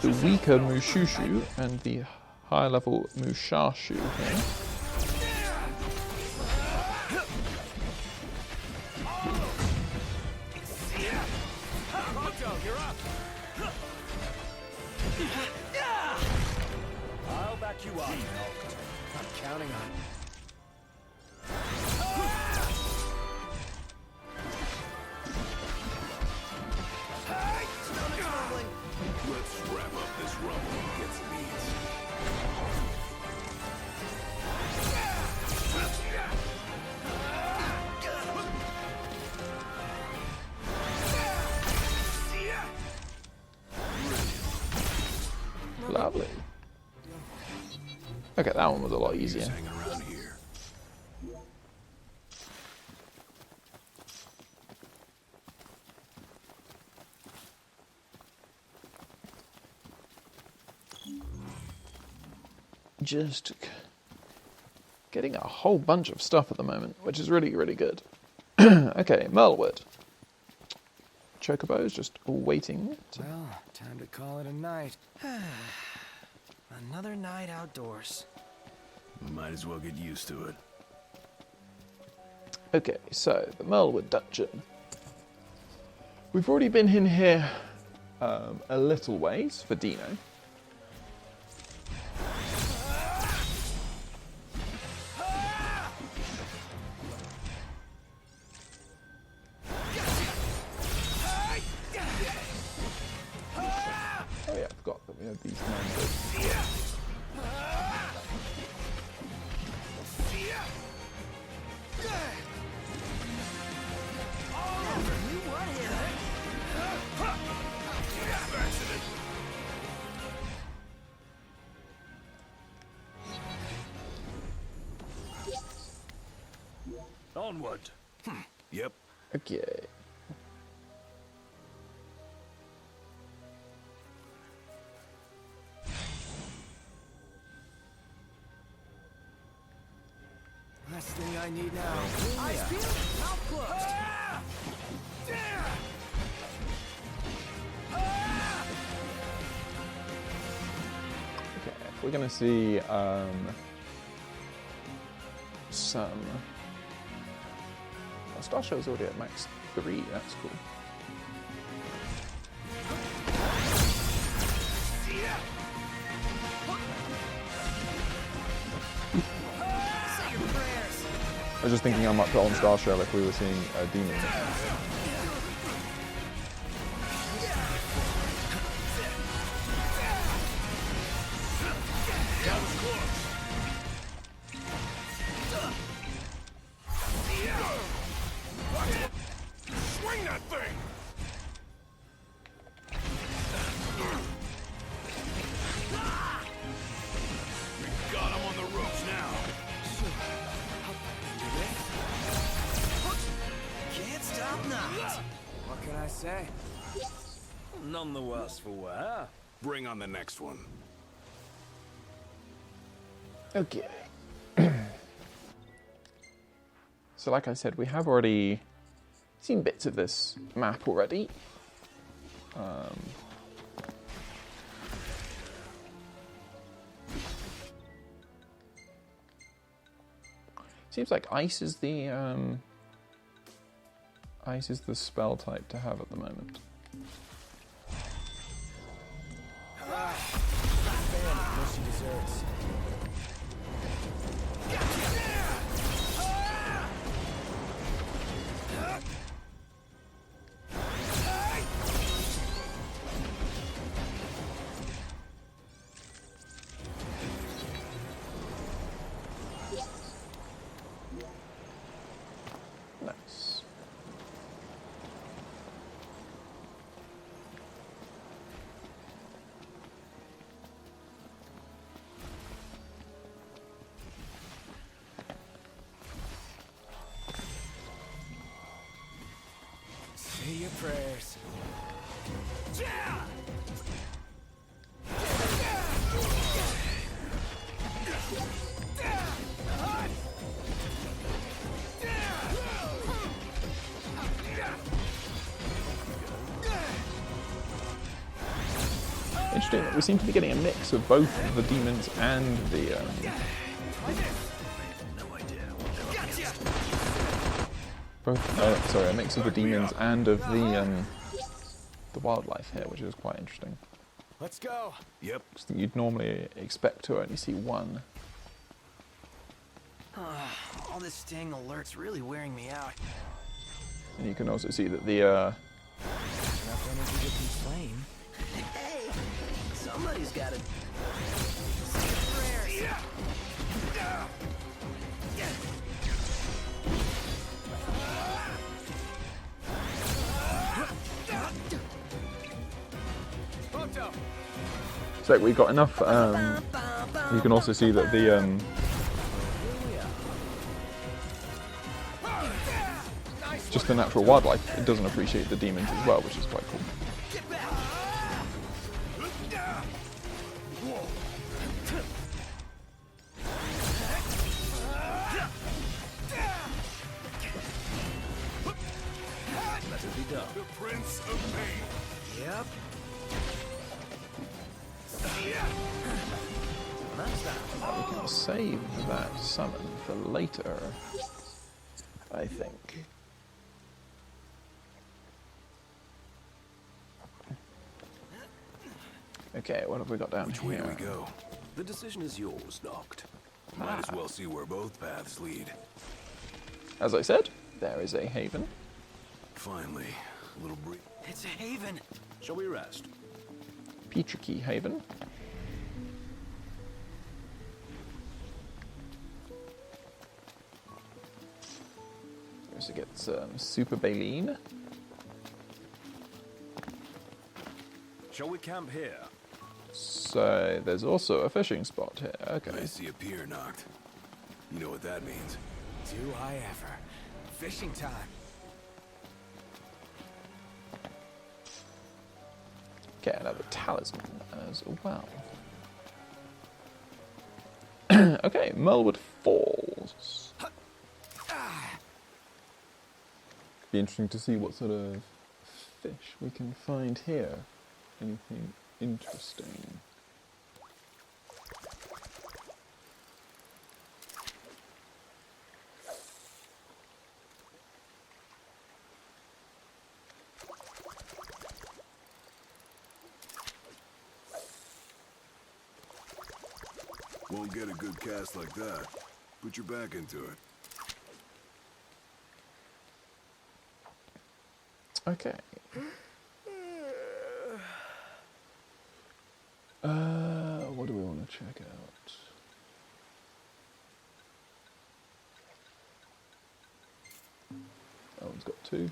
the weaker Mushushu and the higher level Mushashu here. I'll back you up. I'm counting on it. Let's wrap up this rumble and get some eats. Lovely. Okay, that one was a lot easier. Hang around here. Just getting a whole bunch of stuff at the moment, which is really, really good. Okay, Myrlwood. Chocobo's just waiting. Well, time to call it a night. Another night outdoors. Might as well get used to it. Okay, so the Myrlwood dungeon. We've already been in here a little ways for Dino. Oh yeah, I forgot that we had these numbers. Onward. Yep. Okay. Last thing I need now. Ice field, mouth closed. Okay, if we're gonna see some. Well, Star Show's already at max 3. That's cool. Say your prayers. I was just thinking I might put on Star Show if we were seeing a demon. Swing that thing! We got him on the ropes now. Can't stop now. What can I say? None the worse for wear. Bring on the next one. Okay. So like I said, we have already seen bits of this map already. Seems like ice is the spell type to have at the moment. Mushy desserts. Nice. Say your prayers. Interesting that we seem to be getting a mix of both the demons and the a mix of the demons and of the wildlife here, which is quite interesting. Let's go. Yep. I think you'd normally expect to only see one. All this staying alert's really wearing me out. And you can also see that the Enough energy to complain. Hey, somebody's got to say your prayers. so we got enough. You can also see that the just the natural wildlife, it doesn't appreciate the demons as well, which is quite cool. go. The Prince of Pain. Yep. That's that. We can save that summon for later, I think. Okay, what have we got down Which here? way do we go? The decision is yours, Noct. Might as well see where both paths lead. As I said, there is a haven. Finally, a little breeze. It's a haven. Shall we rest? Petricky Haven. To get some super baleen. Shall we camp here? So there's also a fishing spot here. I Okay. see a pier knocked. You know what that means. Do I ever? Fishing time. Okay, another talisman as well. Okay, Myrlwood Falls. Be interesting to see what sort of fish we can find here. Anything interesting? Won't get a good cast like that. Put your back into it. Okay. What do we want to check out? That one's got two.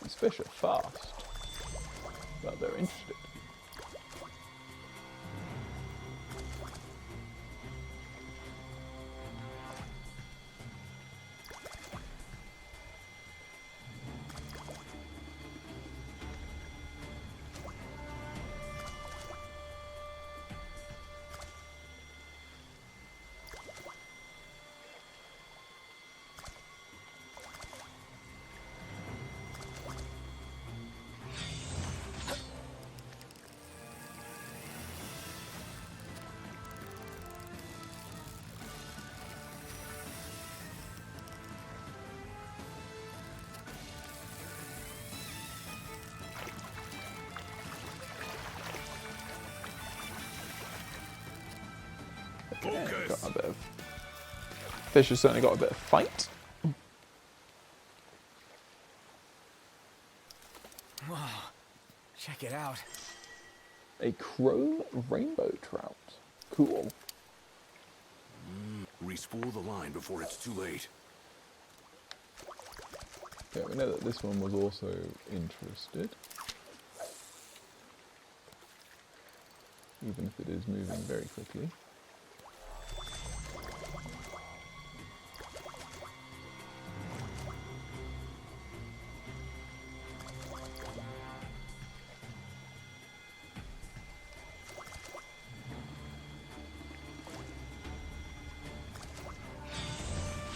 These fish are fast, but they're interested. Okay. Got a bit of fish has certainly got a bit of fight. Whoa. Check it out. A chrome rainbow trout. Cool. Respool the line before it's too late. Yeah, we know that this one was also interested. Even if it is moving very quickly.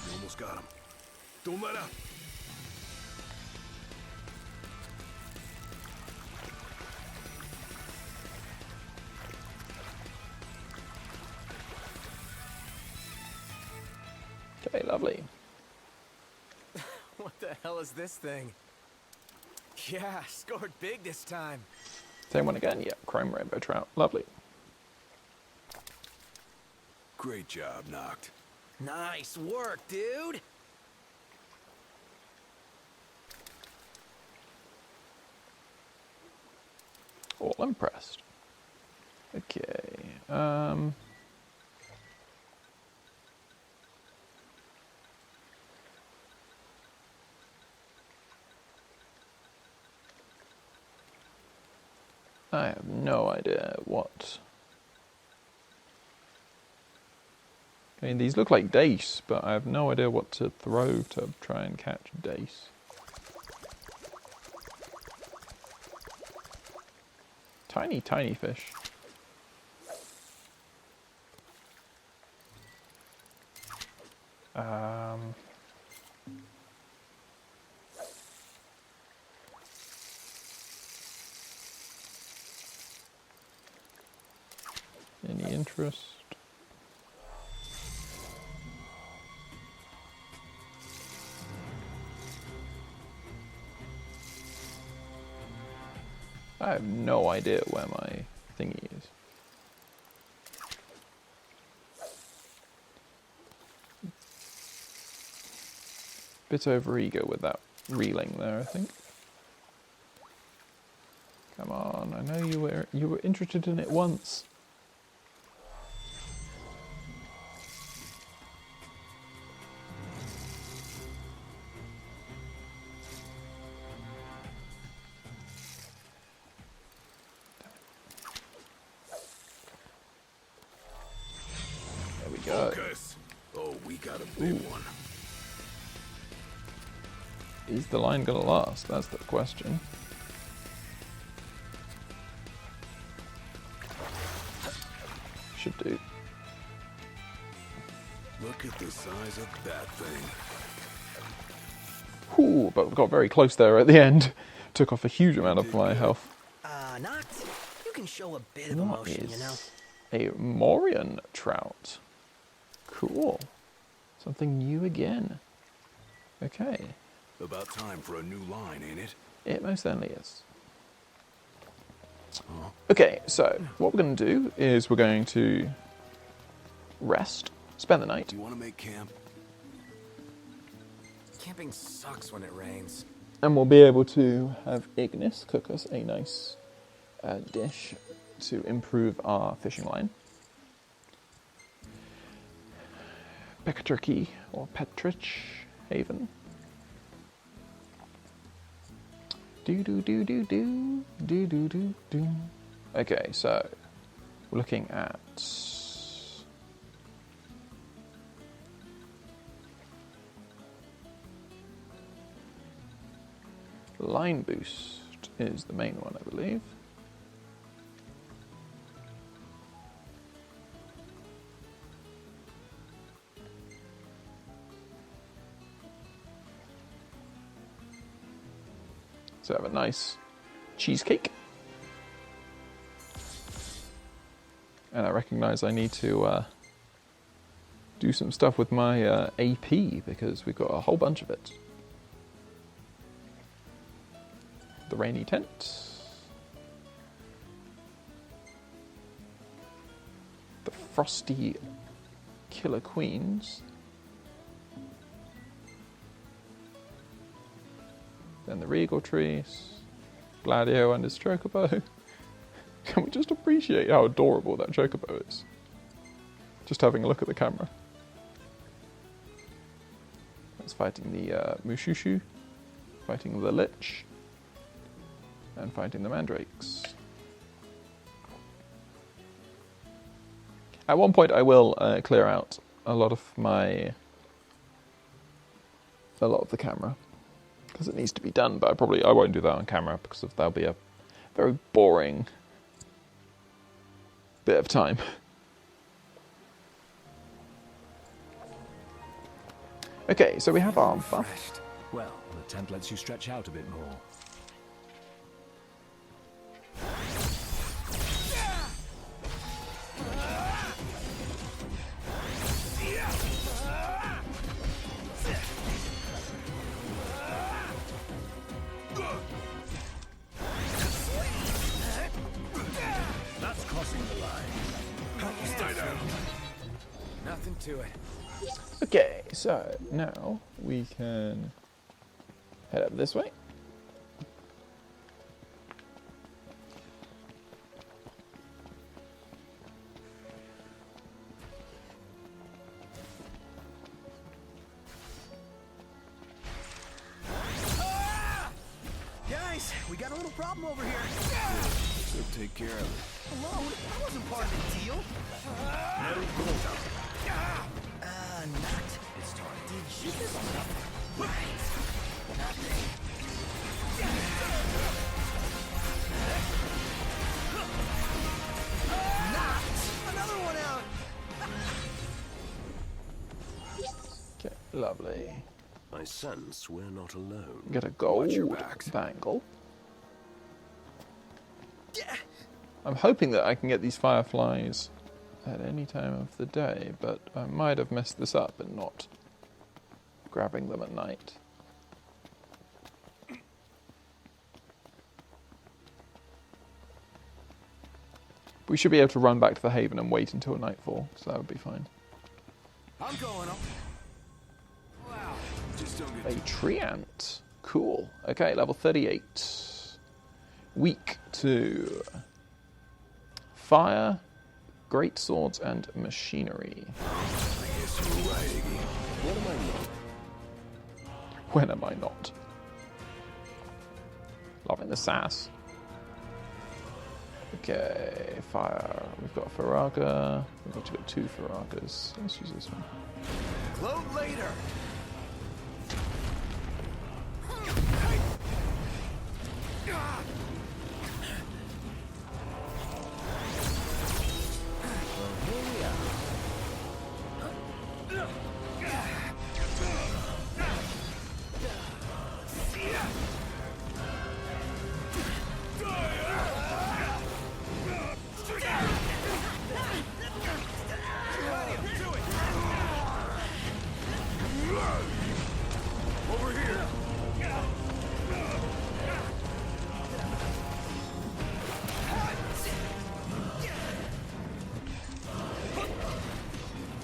You almost got him. Don't let up. Okay, lovely. What the hell is this thing? Yeah, scored big this time. Same one again? Yeah, chrome rainbow trout. Lovely. Great job, Noct. Nice work, dude. All impressed. Okay. I have no idea what. I mean, these look like dace, but I have no idea what to throw to try and catch dace. Tiny, tiny fish. Any interest? I have no idea where my thingy is. Bit over ego with that reeling there, I think. Come on, I know you were interested in it once. There we go. Focus. Oh, we got a big one. Is the line gonna last? That's the question. Should do. Look at the size of that thing. Ooh, but we got very close there at the end. Took off a huge amount of my health. Noct, you can show a bit of What emotion, you know. is a Morion Trout? Cool. Something new again. Okay. About time for a new line, ain't it? It most certainly is. Okay, so what we're going to do is we're going to rest, spend the night. Do you want to make camp? Camping sucks when it rains. And we'll be able to have Ignis cook us a nice dish to improve our fishing line. Pechaturkey or Petrich Haven. Do. Okay, so we're looking at line boost is the main one, I believe. So have a nice cheesecake. And I recognise I need to do some stuff with my AP because we've got a whole bunch of it. The rainy tent. The frosty killer queens. Then the regal trees, Gladio and his chocobo. Can we just appreciate how adorable that chocobo is? Just having a look at the camera. That's fighting the Mushushu, fighting the Lich, and fighting the Mandrakes. At one point I will clear out a lot of the camera. Because it needs to be done, but I won't do that on camera because that'll be a very boring bit of time. Okay, so we have our buff. Well, the tent lets you stretch out a bit more. Nothing to it. Okay, so now we can head up this way. Guys, we got a little problem over here. So take care of it. Alone? I wasn't part of the deal. Not. It's time. Did you just... Right. Nothing. Not. Another one out. Okay. Lovely. My sons were not alone. Get a gold Watch your backs. bangle. I'm hoping that I can get these fireflies at any time of the day, but I might have messed this up and not grabbing them at night. We should be able to run back to the haven and wait until nightfall, so that would be fine. I'm going up. Wow. Just don't get A tree ant. Cool. Okay, level 38. Weak to fire, great swords, and machinery. I guess you were right, Iggy. What am I not? When am I not? Loving the sass. Okay, fire. We've got a Faraga. We've actually got 2 Faragas. Let's use this one. Load later.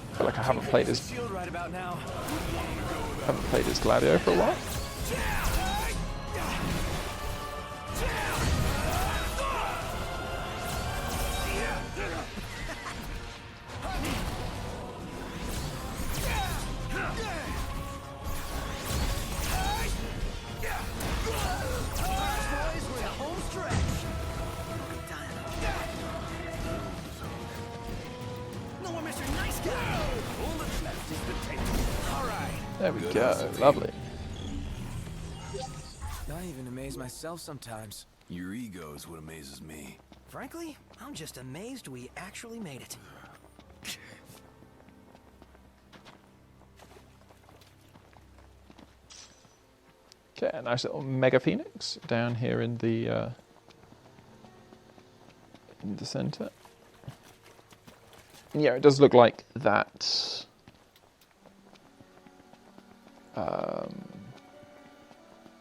I feel like I haven't played as Shield right about now. Gladio for a while. There we go. Lovely. I even amaze myself sometimes. Your ego is what amazes me. Frankly, I'm just amazed we actually made it. Okay, a nice little Mega Phoenix down here in the center. And yeah, it does look like that.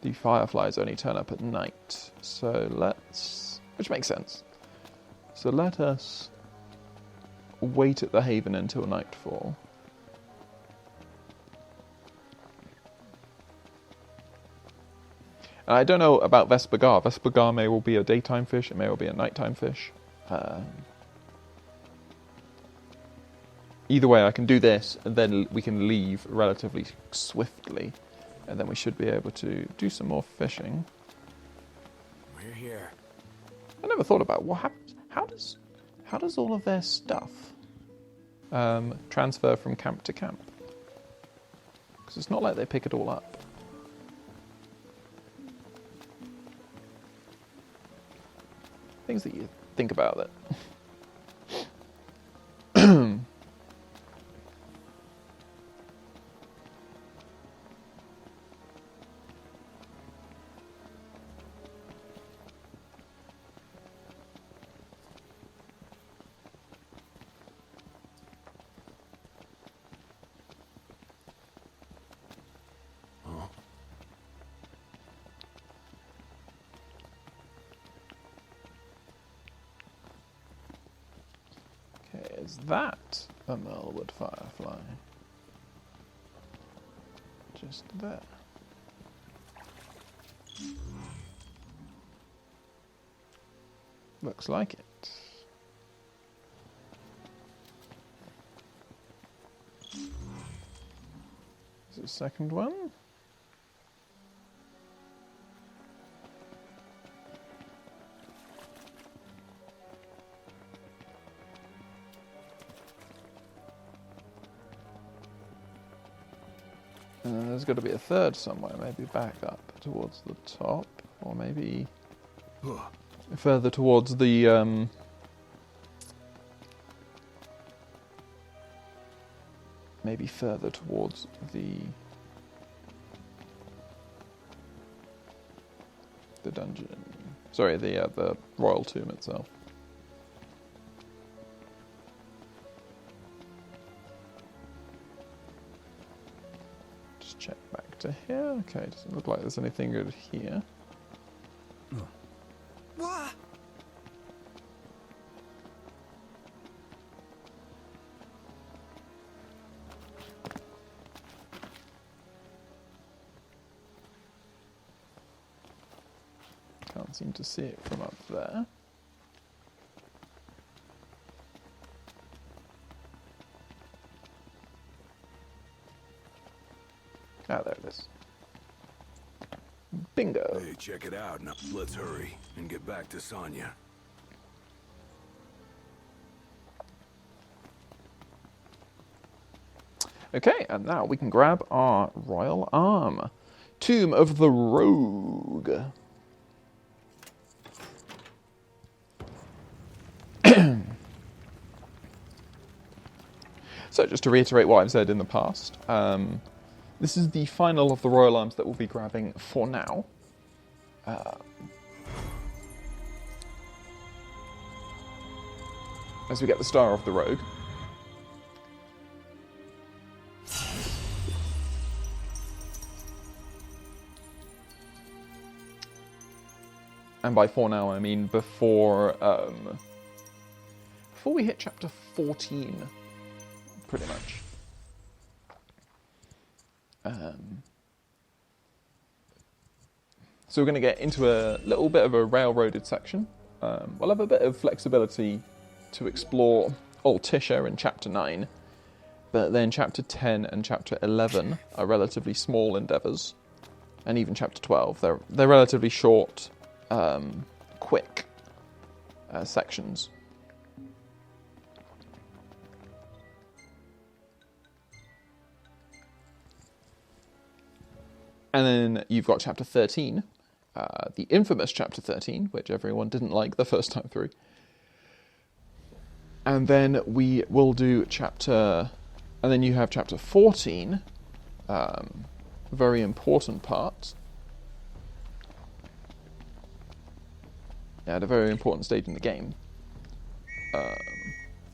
The fireflies only turn up at night, so which makes sense. So let us wait at the haven until nightfall. And I don't know about Vesper Gar. Vesper Gar may well be a daytime fish, it may well be a nighttime fish. Either way, I can do this, and then we can leave relatively swiftly, and then we should be able to do some more fishing. We're here. I never thought about what happens. How does all of their stuff transfer from camp to camp? Because it's not like they pick it all up. Things that you think about that. Is that a Myrlwood firefly? Just there. Looks like it. Is it the second one? And then there's got to be a third somewhere, maybe back up towards the top, or maybe further towards the maybe further towards the the dungeon. Sorry, the royal tomb itself. Just check back to here. Okay, doesn't look like there's anything good here. What? Can't seem to see it from up there. Ah, there it is. Bingo. Hey, check it out. Now let's hurry and get back to Sonya. Okay, and now we can grab our royal arm. Tomb of the Rogue. So just to reiterate what I've said in the past, this is the final of the royal arms that we'll be grabbing for now. As we get the Star of the Rogue. And by for now, I mean before we hit chapter 14, pretty much. So we're going to get into a little bit of a railroaded section. We'll have a bit of flexibility to explore Ultisha in chapter 9, but then chapter 10 and chapter 11 are relatively small endeavours, and even chapter 12, they're relatively short, quick sections. And then you've got chapter 13, the infamous chapter 13, which everyone didn't like the first time through. And then we will do chapter... And then you have chapter 14, very important part. At a very important stage in the game.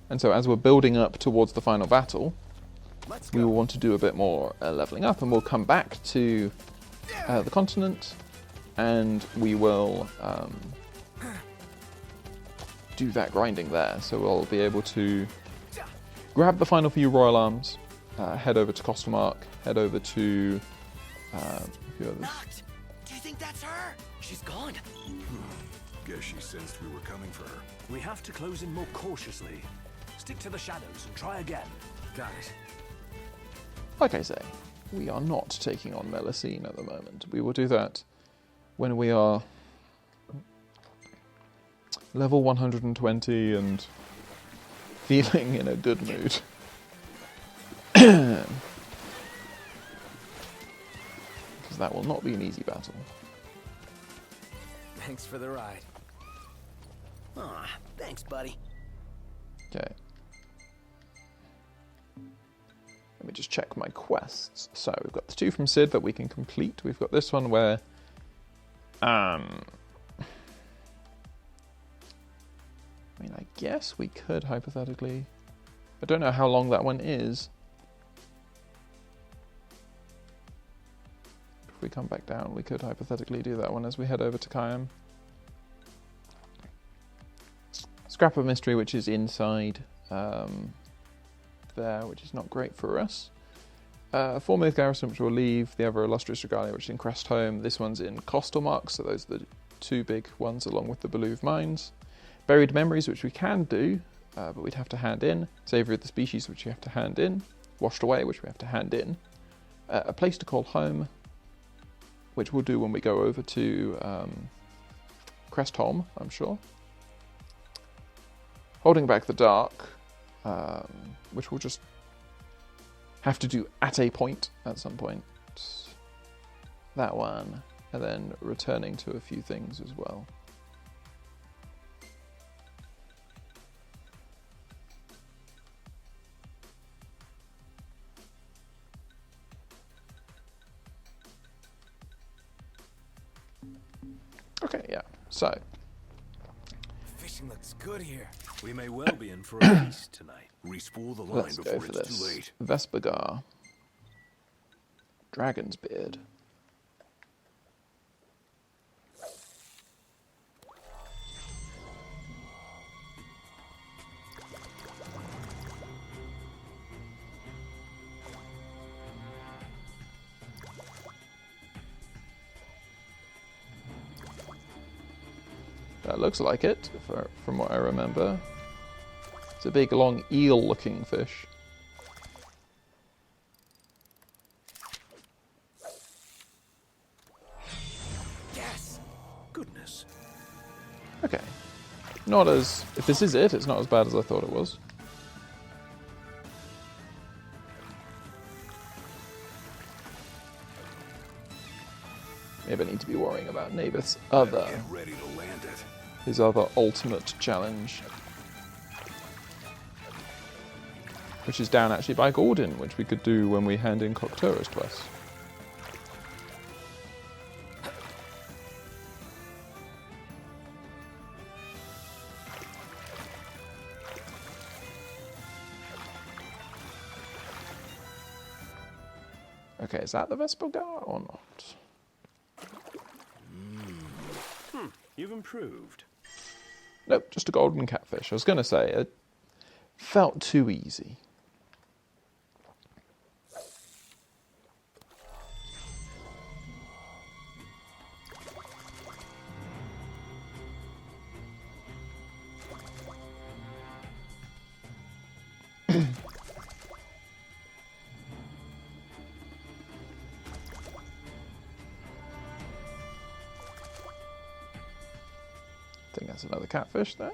And so as we're building up towards the final battle, we will want to do a bit more leveling up, and we'll come back to the continent, and we will do that grinding there. So we'll be able to grab the final few royal arms, head over to Costamark, head over to a few others. Do you think that's her? She's gone. Guess she sensed we were coming for her. We have to close in more cautiously. Stick to the shadows and try again. Got it. Like I say, we are not taking on Melusine at the moment. We will do that when we are level 120 and feeling in a good mood. Because that will not be an easy battle. Thanks for the ride. Aw, thanks, buddy. Okay. Let me just check my quests. So we've got the 2 from Sid that we can complete. We've got this one where I mean, I guess we could hypothetically... I don't know how long that one is. If we come back down, we could hypothetically do that one as we head over to Kayam. Scrap of Mystery, which is inside there, which is not great for us. Formouth Garrison, which we'll leave. The Ever Illustrious Regalia, which is in Crestholme. This one's in Costamark, so those are the 2 big ones along with the Beluve Mines. Buried Memories, which we can do, but we'd have to hand in. Saviour of the Species, which we have to hand in. Washed Away, which we have to hand in. A Place to Call Home, which we'll do when we go over to Crestholme, I'm sure. Holding Back the Dark, which we'll just have to do at a point, at some point. That one, and then returning to a few things as well. Okay, yeah. So, Fishing looks good here. We may well be in for a feast tonight. Respool the line let's before go for it's too this. late. Vesper Gar. Dragon's Beard. That looks like it, from what I remember. It's a big, long, eel-looking fish. Yes. Goodness. Okay. Not as... If this is it, it's not as bad as I thought it was. Maybe I need to be worrying about Navyth's other... Get ready to land it. His other ultimate challenge. Which is down actually by Gordon, which we could do when we hand in Coctura's quest. Okay, is that the Vesper Gar or not? You've improved. Nope, just a golden catfish. I was going to say, it felt too easy. I think that's another catfish there.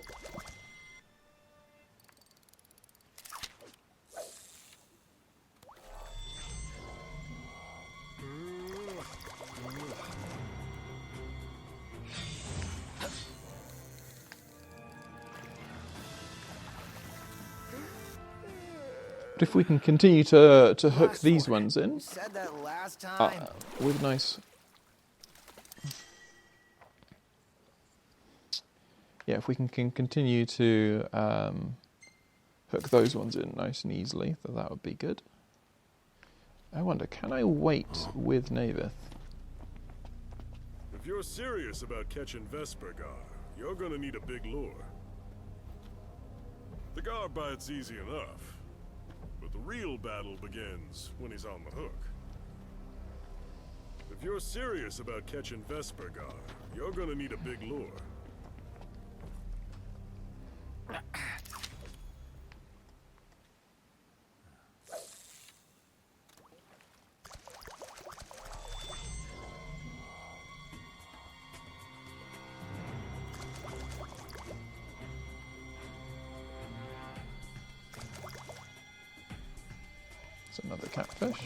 But if we can continue to hook these ones in, You said that last time. with nice... Yeah, if we can continue to hook those ones in nice and easily, then that would be good. I wonder, can I wait with Navyth? If you're serious about catching Vesper Gar, you're gonna need a big lure. The Gar bite's easy enough, but the real battle begins when he's on the hook. If you're serious about catching Vesper Gar, you're gonna need a big lure. It's another catfish.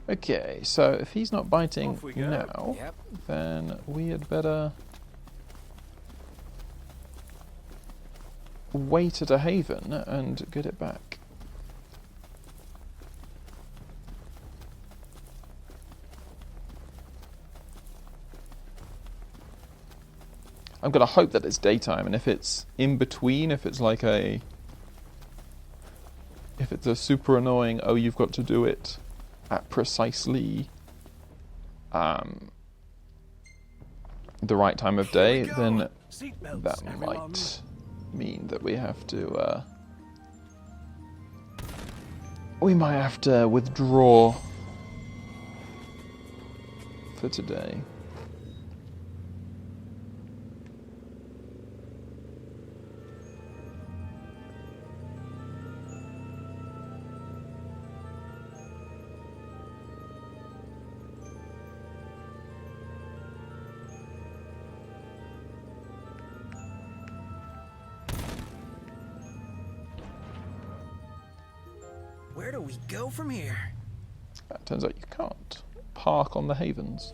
Okay, so if he's not biting now, then we had better wait at a haven and get it back. I'm going to hope that it's daytime, and if it's in between, if it's like a... If it's a super annoying, oh, you've got to do it at precisely the right time of day, then that might mean that we have to withdraw for today. Where do we go from here? Turns out you can't park on the havens.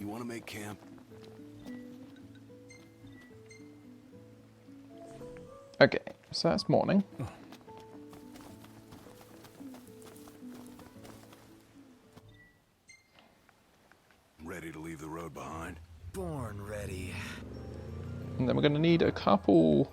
You want to make camp? Okay, so that's morning. Ready to leave the road behind? Born ready. And then we're going to need a couple...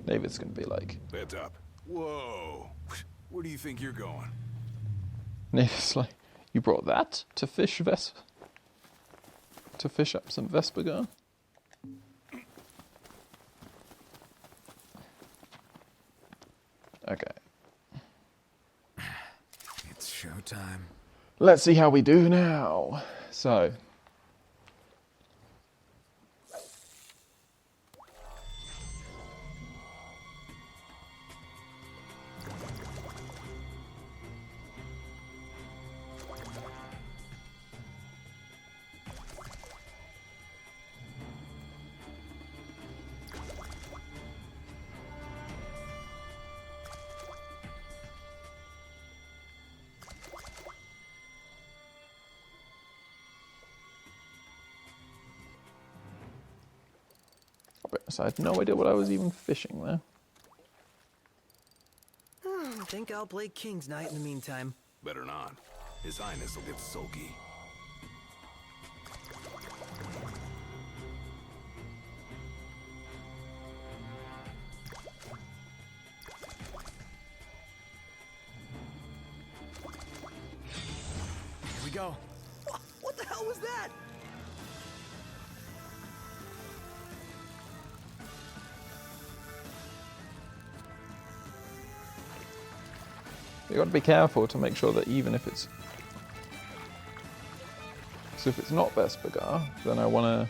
Navyth's going to be like... Heads up. Whoa. Where do you think you're going? Navyth's like, you brought that to fish to fish up some Vesper Gar? Okay. It's showtime. Let's see how we do now. So... So I had no idea what I was even fishing there. I think I'll play King's Knight in the meantime. Better not. His Highness will get sulky. Here we go. What the hell was that? You got to be careful to make sure that even if it's... So if it's not Vesper Gar, then I want to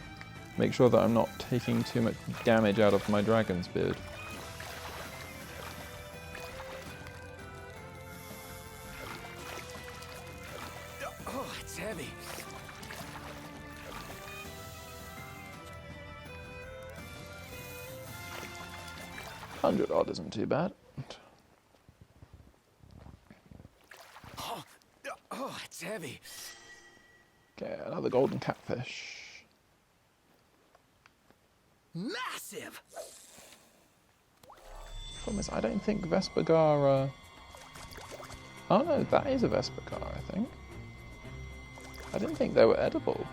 make sure that I'm not taking too much damage out of my dragon's beard. Oh, it's heavy. $100 odd isn't too bad. Oh, it's heavy. Okay, another golden catfish. Massive! Problem is, I don't think Vesper Gar... Oh no, that is a Vesper Gar, I think. I didn't think they were edible.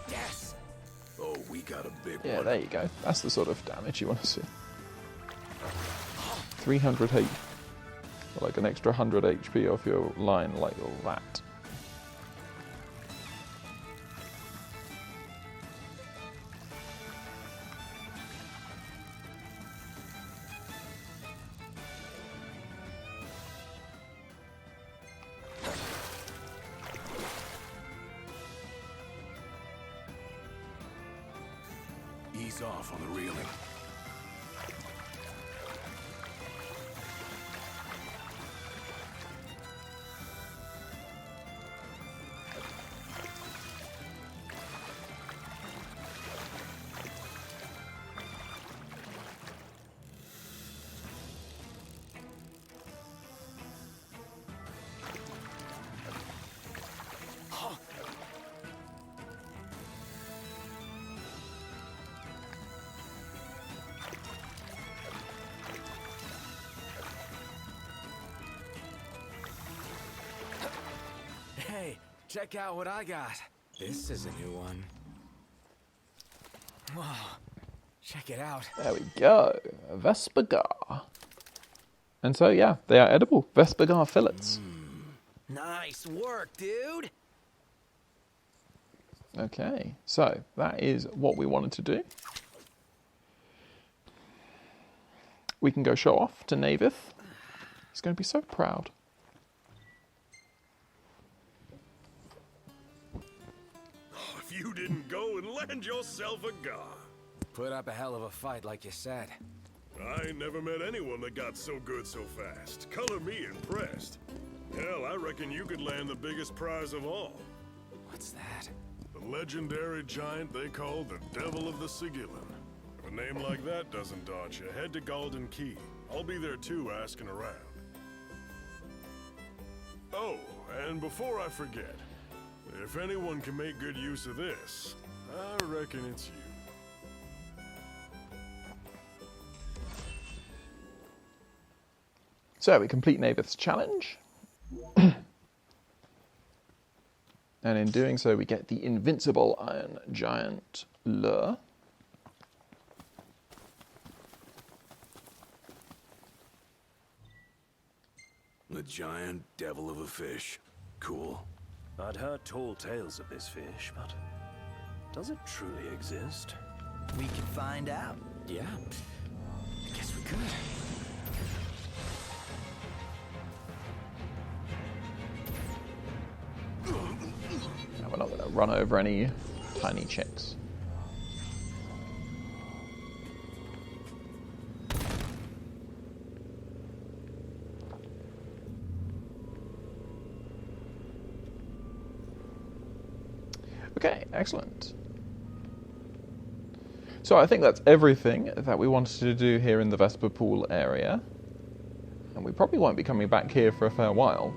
Yes! Oh, we got a big one. Yeah, there you go. That's the sort of damage you want to see. 300 HP. Like an extra 100 HP off your line like that. Ease off on the reeling. Check out what I got. This is a new one. Whoa. Check it out. There we go. Vesper Gar. And so, yeah, they are edible. Vesper Gar fillets. Nice work, dude. Okay, so that is what we wanted to do. We can go show off to Navyth. He's going to be so proud. Oh, if you didn't go and land yourself a gar. Put up a hell of a fight, like you said. I ain't never met anyone that got so good so fast. Color me impressed. Hell, I reckon you could land the biggest prize of all. What's that? The legendary giant they call the Devil of the Sigillin. If a name like that doesn't daunt you, head to Golden Key. I'll be there too, asking around. Oh, and before I forget, if anyone can make good use of this, I reckon it's you. So we complete Navyth's challenge. And in doing so, we get the Invincible Iron Giant lure. The giant devil of a fish. Cool. I'd heard tall tales of this fish, but does it truly exist? We can find out. Yeah. I guess we could. Now we're not going to run over any tiny chicks. Okay, excellent. So I think that's everything that we wanted to do here in the Vesper Pool area. And we probably won't be coming back here for a fair while.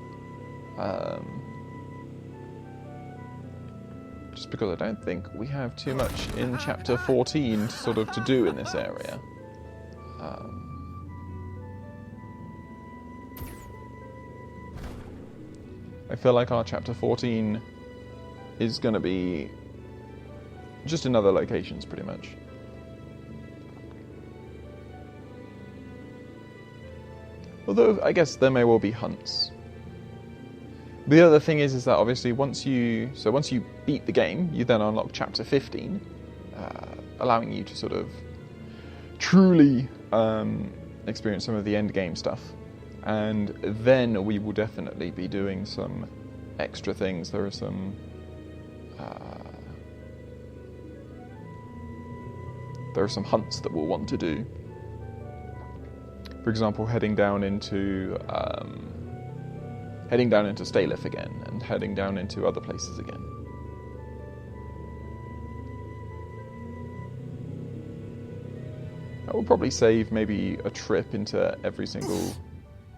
Just because I don't think we have too much in Chapter 14 to do in this area. I feel like our Chapter 14 is going to be just in other locations, pretty much. Although, I guess there may well be hunts. The other thing is that obviously once you beat the game, you then unlock Chapter 15, allowing you to truly experience some of the end game stuff. And then we will definitely be doing some extra things. There are some hunts that we'll want to do. For example, heading down into Staelith again, and heading down into other places again. I will probably save maybe a trip into every single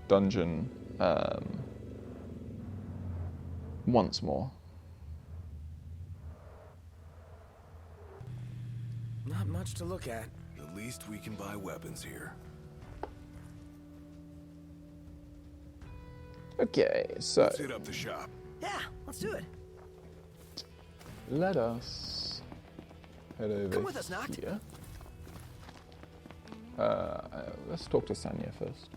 dungeon once more. Not much to look at. At least we can buy weapons here. Okay, so Let's hit up the shop. Yeah, let's do it. let us head over Come with us, Noct. here. Let's talk to Sanya first.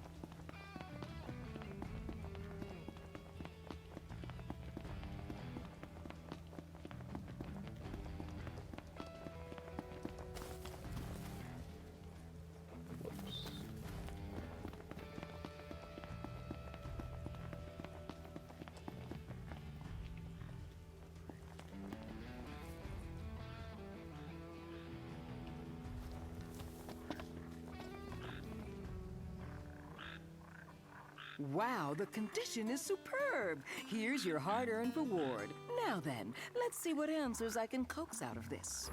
Wow, the condition is superb. Here's your hard-earned reward. Now then, let's see what answers I can coax out of this.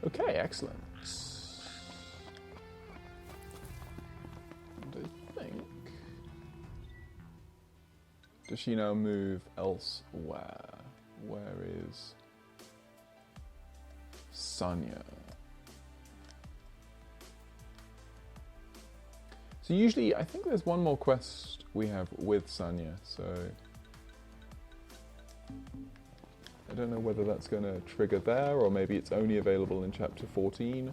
Okay, excellent. And I think... Does she now move elsewhere? Where is Sonia. So usually, I think there's one more quest we have with Sonia, so I don't know whether that's going to trigger there, or maybe it's only available in chapter 14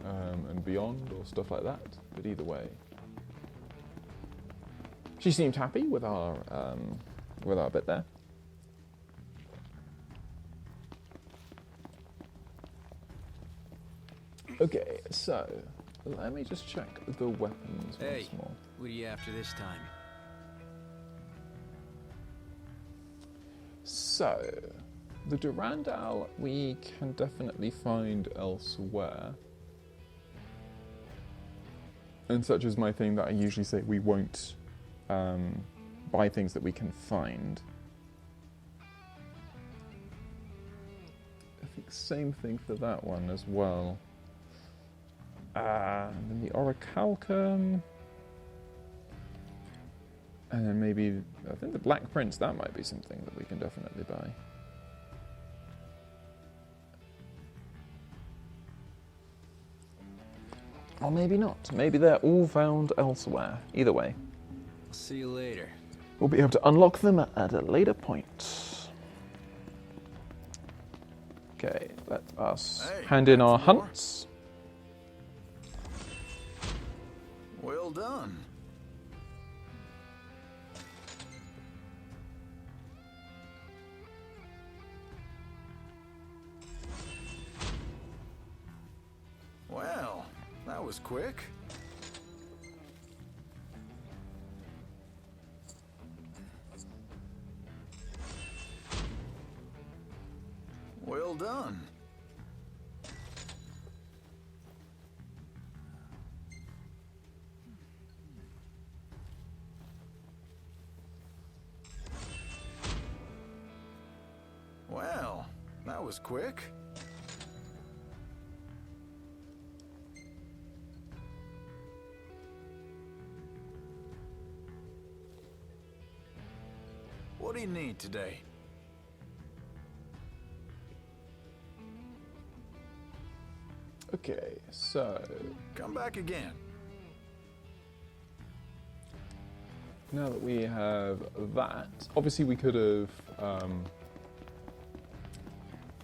and beyond, or stuff like that. But either way, she seemed happy with our bit there. Okay, so let me just check the weapons once more. What are you after this time? So, the Durandal we can definitely find elsewhere. And such is my thing that I usually say we won't buy things that we can find. I think same thing for that one as well. And then the Orichalcum. And then maybe, I think the Black Prince, that might be something that we can definitely buy. Or maybe not. Maybe they're all found elsewhere. Either way. I'll see you later. We'll be able to unlock them at a later point. Okay, let us hand in our hunts. Well done. Well, that was quick. Well done. Well, that was quick. What do you need today? Okay, so Come back again. now that we have that, obviously we could have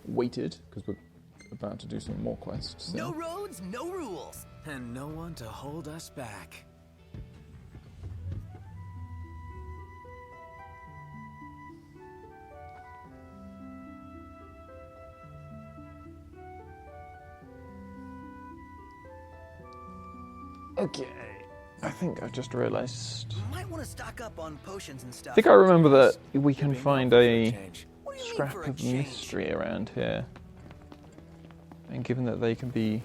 waited, because we're about to do some more quests. No roads, no rules. And no one to hold us back. Okay, I think I just realised. Might want to stock up on potions and stuff. I think I remember that we can find a What do you mean scrap for a of change? mystery around here. And given that they can be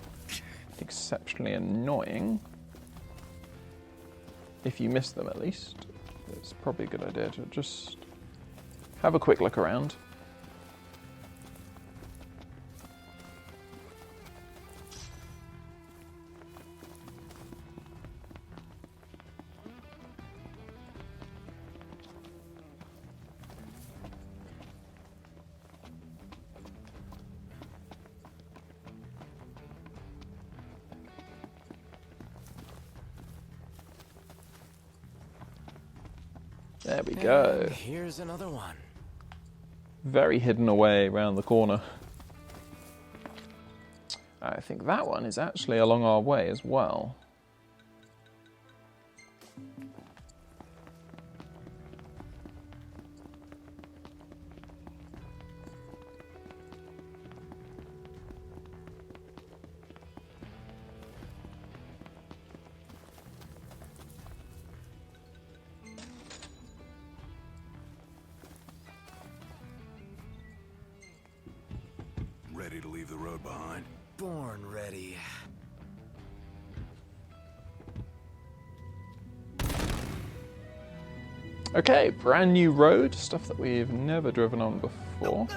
exceptionally annoying, if you miss them at least, it's probably a good idea to just have a quick look around. There we go. And here's another one. Very hidden away around the corner. I think that one is actually along our way as well. Ready to leave the road behind? Born ready. Okay, brand new road, stuff that we've never driven on before.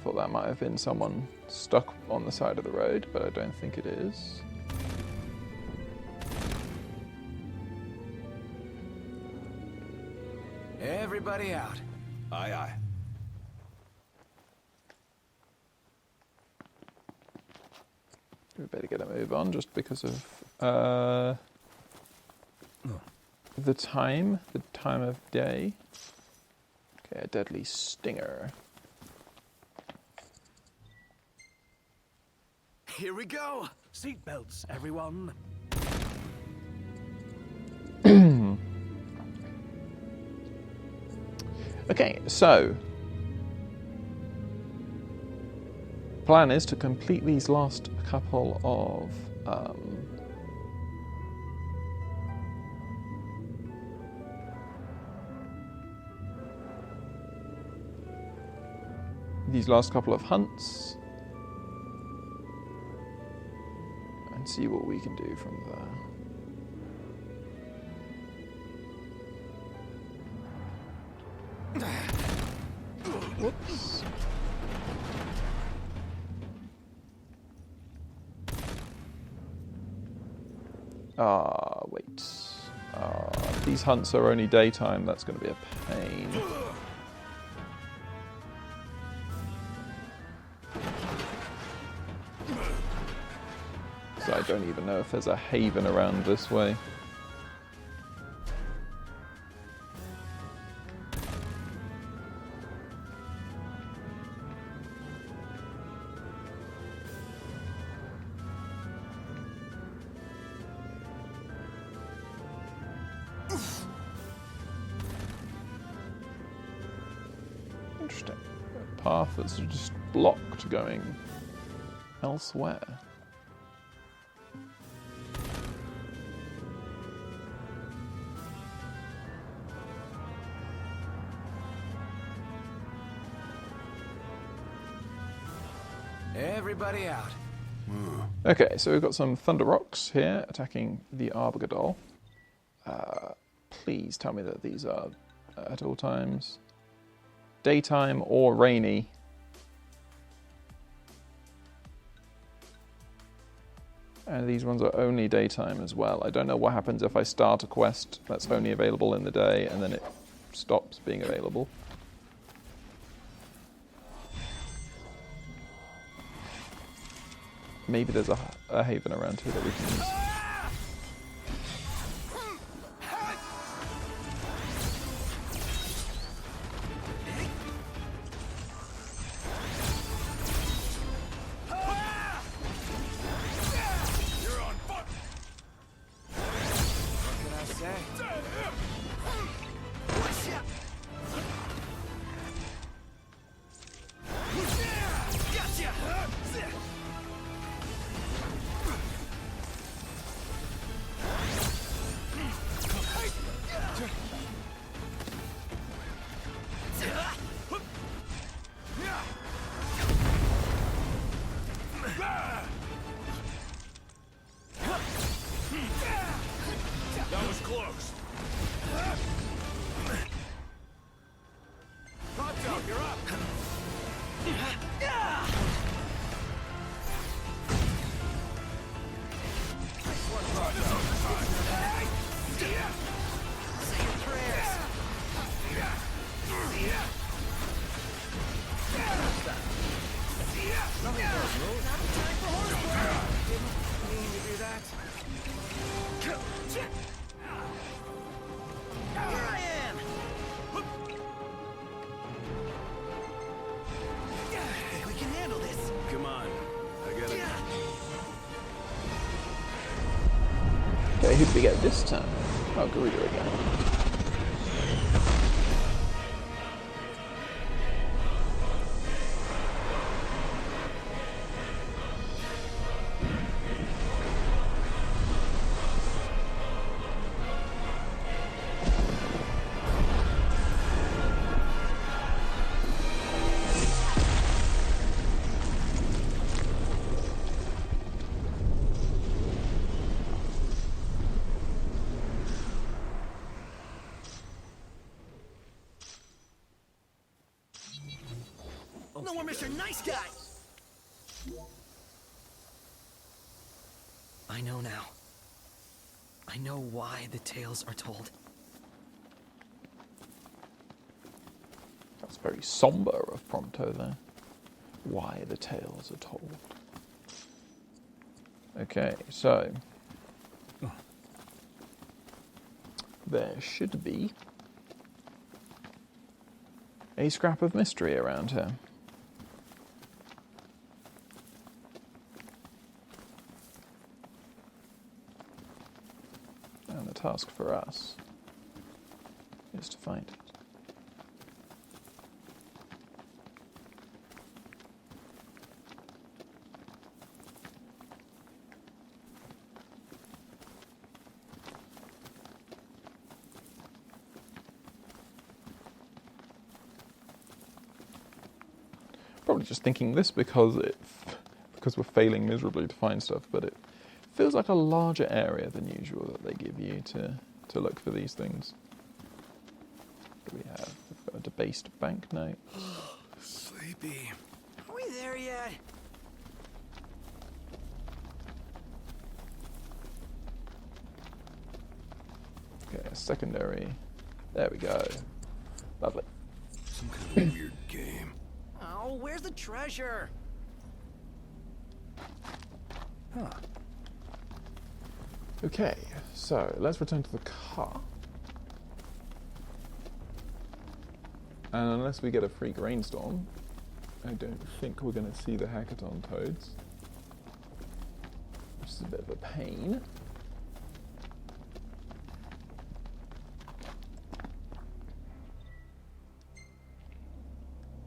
Thought that might have been someone stuck on the side of the road, but I don't think it is. Everybody out. Aye, aye. We better get a move on just because of the time of day. Okay, a deadly stinger. Here we go. Seatbelts, everyone. Okay, so plan is to complete these last couple of hunts and see what we can do from there. Whoops. Wait. These hunts are only daytime, that's going to be a pain. So I don't even know if there's a haven around this way. Interesting. A path that's just blocked going elsewhere. Everybody out. Okay, so we've got some Thunder Rocks here attacking the Arbugadol. Please tell me that these are at all times daytime or rainy. And these ones are only daytime as well. I don't know what happens if I start a quest that's only available in the day and then it stops being available. Maybe there's a haven around here that we can use. That was close. Ravatogh, you're up. Say your prayers. Nothing personal. Not time for horseplay. Didn't mean to do that. Here I am. I think we can handle this. Come on. I got it. Okay, who did we get this time? Oh, Garuda again. No more Mr. Nice Guy! I know now. I know why the tales are told. That's very somber of Prompto there. Why the tales are told. Okay, so there should be a scrap of mystery around here. And the task for us is to find it. Probably just thinking this because we're failing miserably to find stuff, but it feels like a larger area than usual that they give you to look for these things. What do we have? We've got a debased banknote. Sleepy. Are we there yet? Okay, a secondary. There we go. Lovely. Some kind of weird game. Oh, where's the treasure? Huh. Okay, so let's return to the car. And unless we get a freak rainstorm, I don't think we're going to see the hackathon toads, which is a bit of a pain.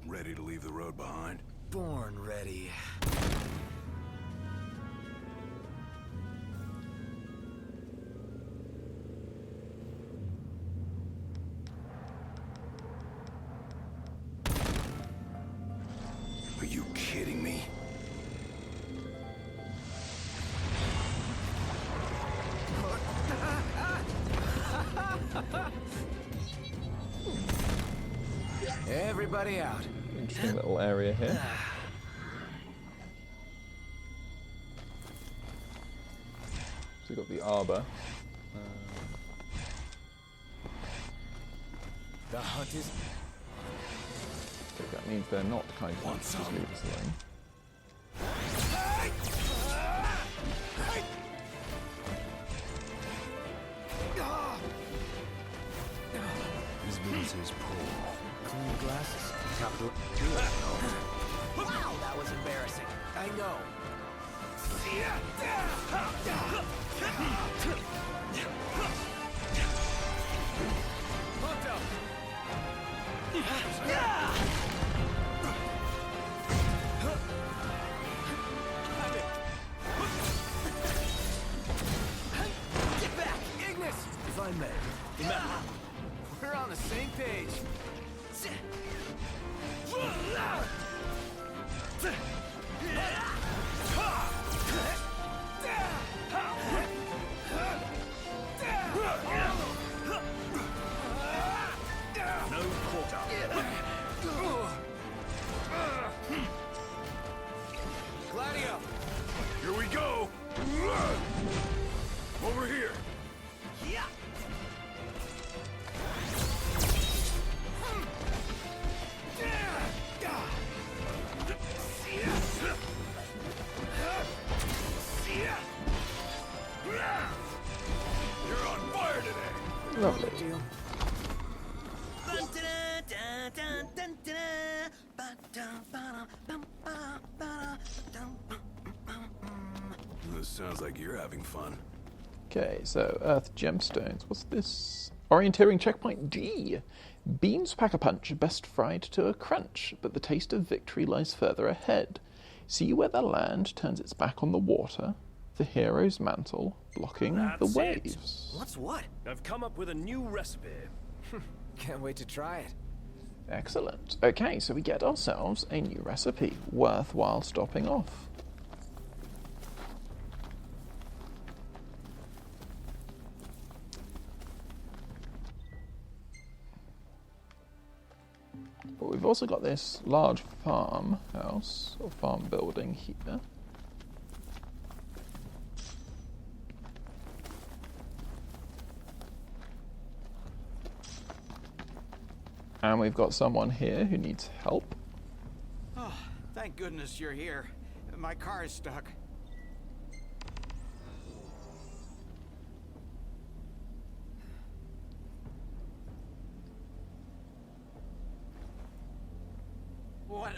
Ready to leave the road behind? Born ready. Are you kidding me? Everybody out. Interesting little area here. So we've got the arbor. The hunt is... Okay, that means they're not kind enough to just leave us alone. His means is poor. Clean glasses. Capital. Wow, that was embarrassing. I know. Get back, Ignis! If I may. We're on the same page. No quarter. Gladio! Here we go! Over here! Yeah! You're on fire today! Lovely. This sounds like you're having fun. Okay, so Earth Gemstones. What's this? Orienteering checkpoint G. Beans pack a punch, best fried to a crunch, but the taste of victory lies further ahead. See where the land turns its back on the water, the hero's mantle blocking the That's waves. What's what? I've come up with a new recipe. Can't wait to try it. Excellent. Okay, so we get ourselves a new recipe, worthwhile stopping off. But we've also got this large farmhouse, or farm building here. And we've got someone here who needs help. Oh, thank goodness you're here. My car is stuck.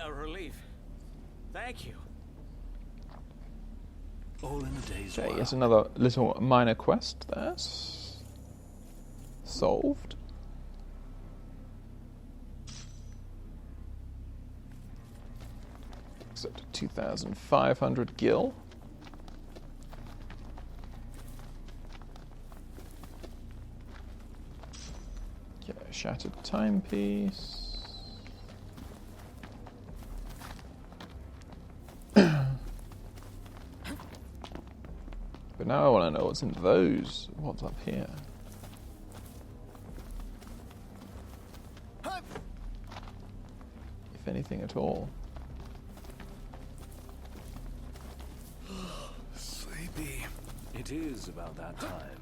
A relief. Thank you. All in a day's Okay, work. here's another little minor quest there. Solved. Except 2,500 gil. Okay, shattered timepiece. But now I want to know what's in those. What's up here? If anything at all. Sleepy. It is about that time.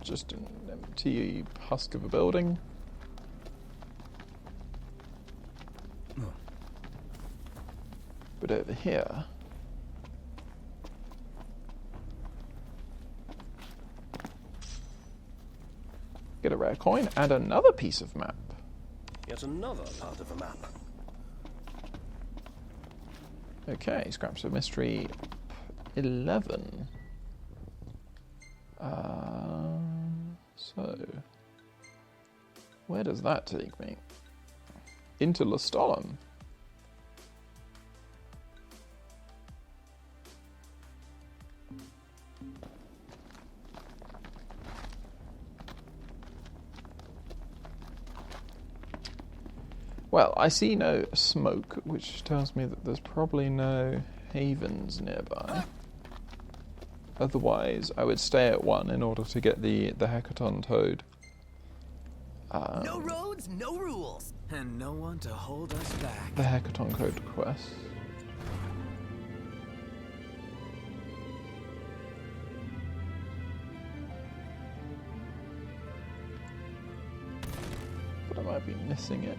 Just an empty husk of a building. But over here, get a rare coin and another piece of map. Yet another part of a map. Okay, scraps of Mystery 11. So, where does that take me? Into Lestolum. Well, I see no smoke, which tells me that there's probably no havens nearby. Otherwise, I would stay at one in order to get the Hackathon Toad. No roads, no rules, and no one to hold us back. The Hackathon Code quest. But I might be missing it.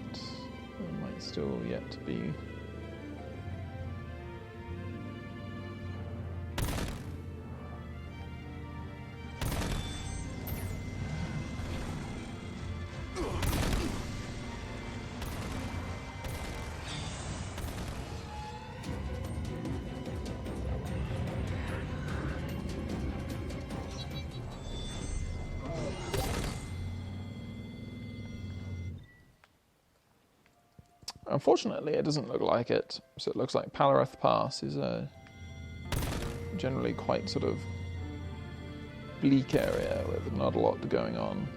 It might still yet to be. Unfortunately, it doesn't look like it. So it looks like Palareth Pass is a generally quite sort of bleak area with not a lot going on.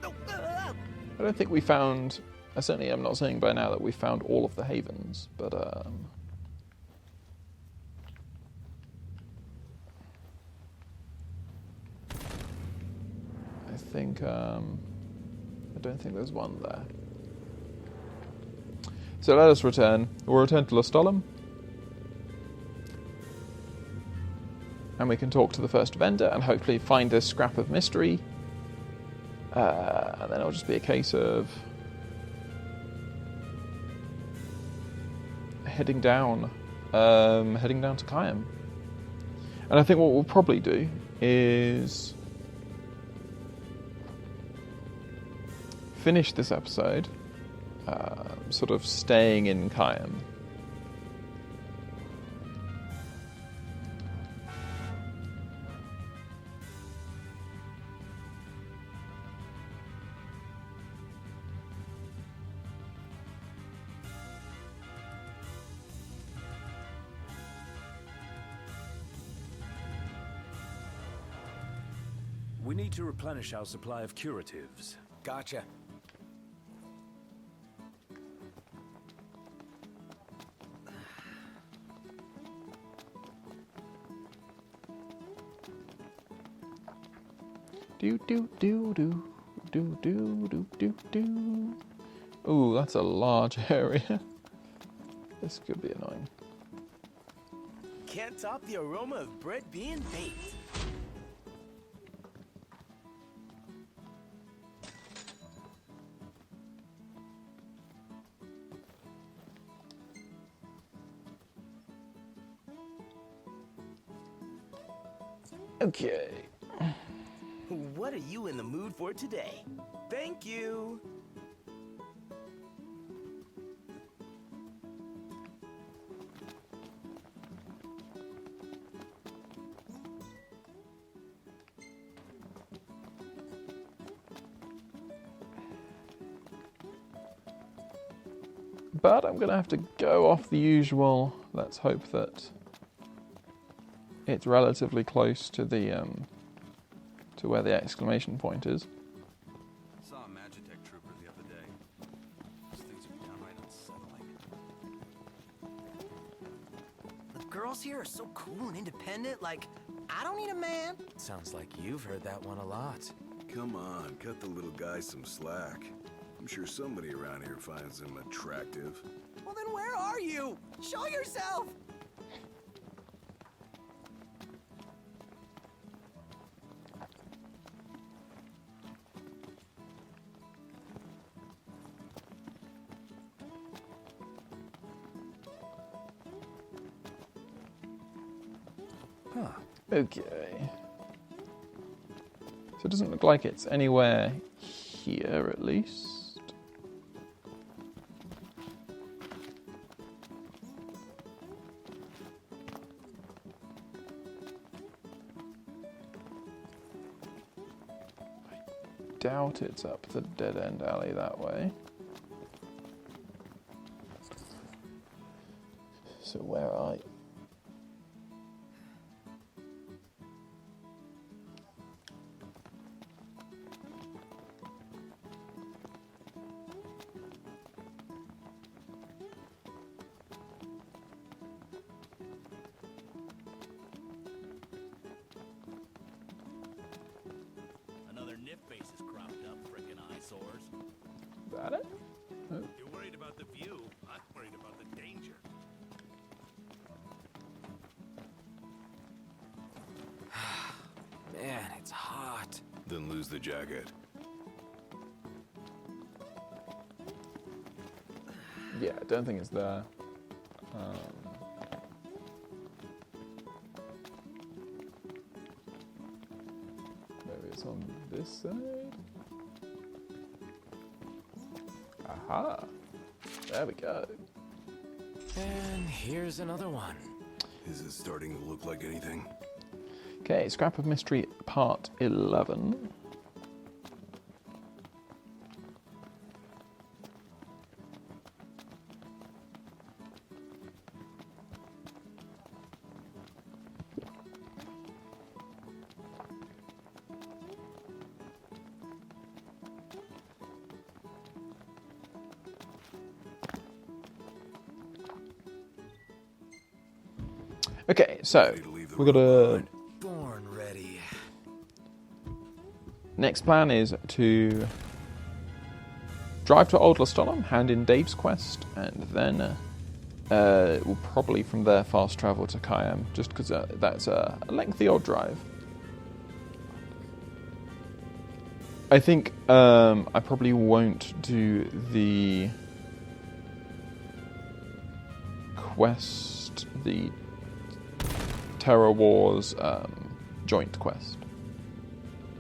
I don't think we found. I certainly am not saying by now that we found all of the havens, but I don't think there's one there. So let us return. We'll return to Lestolum. And we can talk to the first vendor and hopefully find this scrap of mystery. And then it'll just be a case of heading down to Kayam. And I think what we'll probably do is finish this episode sort of staying in Kayam. We need to replenish our supply of curatives. Gotcha. Do do do do do do do do do. Ooh, that's a large area. This could be annoying. Can't top the aroma of bread being baked. Okay. What are you in the mood for today? Thank you. But I'm going to have to go off the usual. Let's hope that it's relatively close to the to where the exclamation point is. Saw a Magitech trooper the other day. Those things are downright unsettling. The girls here are so cool and independent, like, I don't need a man. Sounds like you've heard that one a lot. Come on, cut the little guy some slack. I'm sure somebody around here finds him attractive. Well, then where are you? Show yourself! Huh. Okay. So it doesn't look like it's anywhere here, at least. I doubt it's up the dead-end alley that way. So where are you? That it? Oh. You're worried about the view. I'm worried about the danger. Man, it's hot. Then lose the jacket. Yeah, I don't think it's there. Maybe it's on this side? Aha! There we go. And here's another one. Is it starting to look like anything? Okay, Scrap of Mystery Part 11. Okay, so we've got a Born ready. next plan is to drive to Old Lostolum, hand in Dave's quest, and then we'll probably from there fast travel to Kayam, just because that's a lengthy old drive. I think I probably won't do the quest, the Terror Wars joint quest.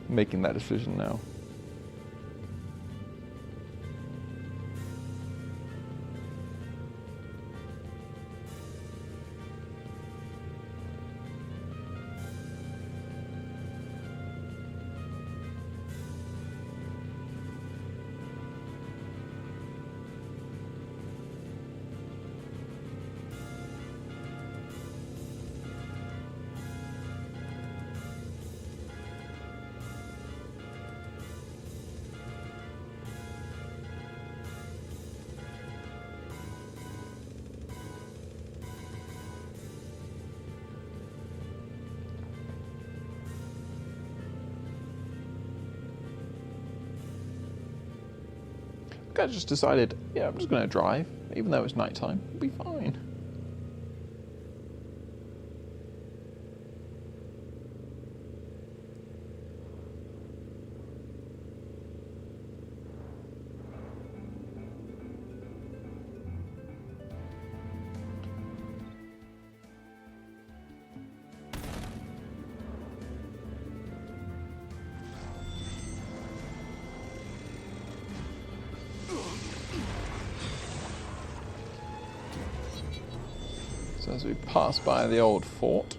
Making that decision now. I just decided, yeah, I'm just going to drive, even though it's nighttime. It'll be fine. So as we pass by the old fort,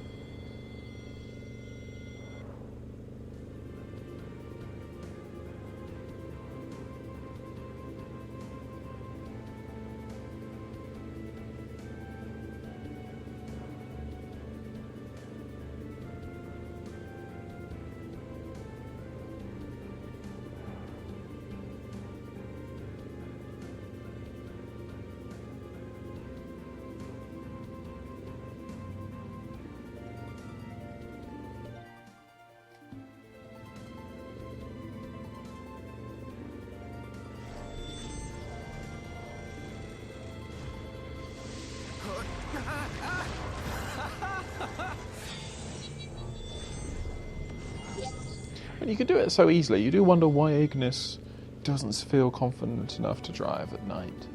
and you can do it so easily. You do wonder why Ignis doesn't feel confident enough to drive at night.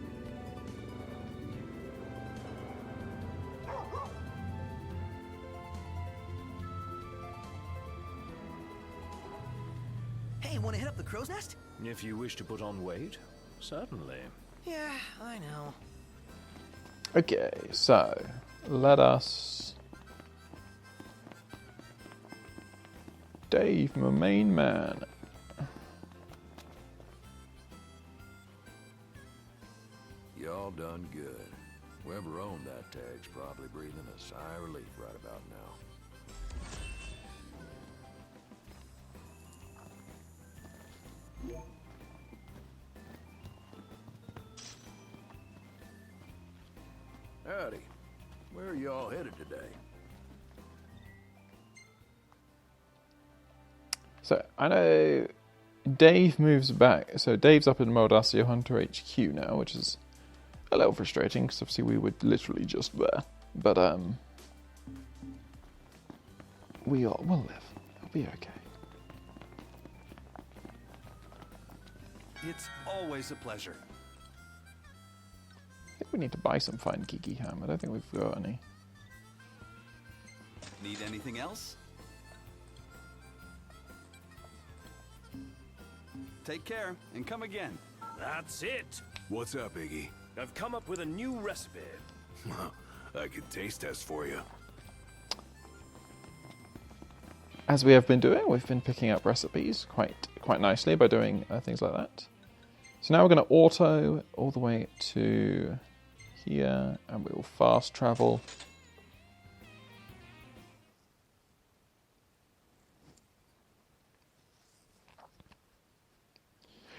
Hey, wanna hit up the crow's nest? If you wish to put on weight, certainly. Yeah, I know. Okay, so let us... Dave, my main man. Y'all done good. Whoever owned that tag's probably breathing a sigh of relief right about now. Howdy. Where are y'all headed today? So, I know Dave moves back. So, Dave's up in Meldacio Hunter HQ now, which is a little frustrating, because obviously we were literally just there. But, we'll live. It'll be okay. It's always a pleasure. I think we need to buy some fine geeky ham. I don't think we've got any. Need anything else? Take care and come again. That's it. What's up, Iggy? I've come up with a new recipe. I could taste test for you. As we have been doing, we've been picking up recipes quite nicely by doing things like that. So now we're going to auto all the way to here, and we will fast travel.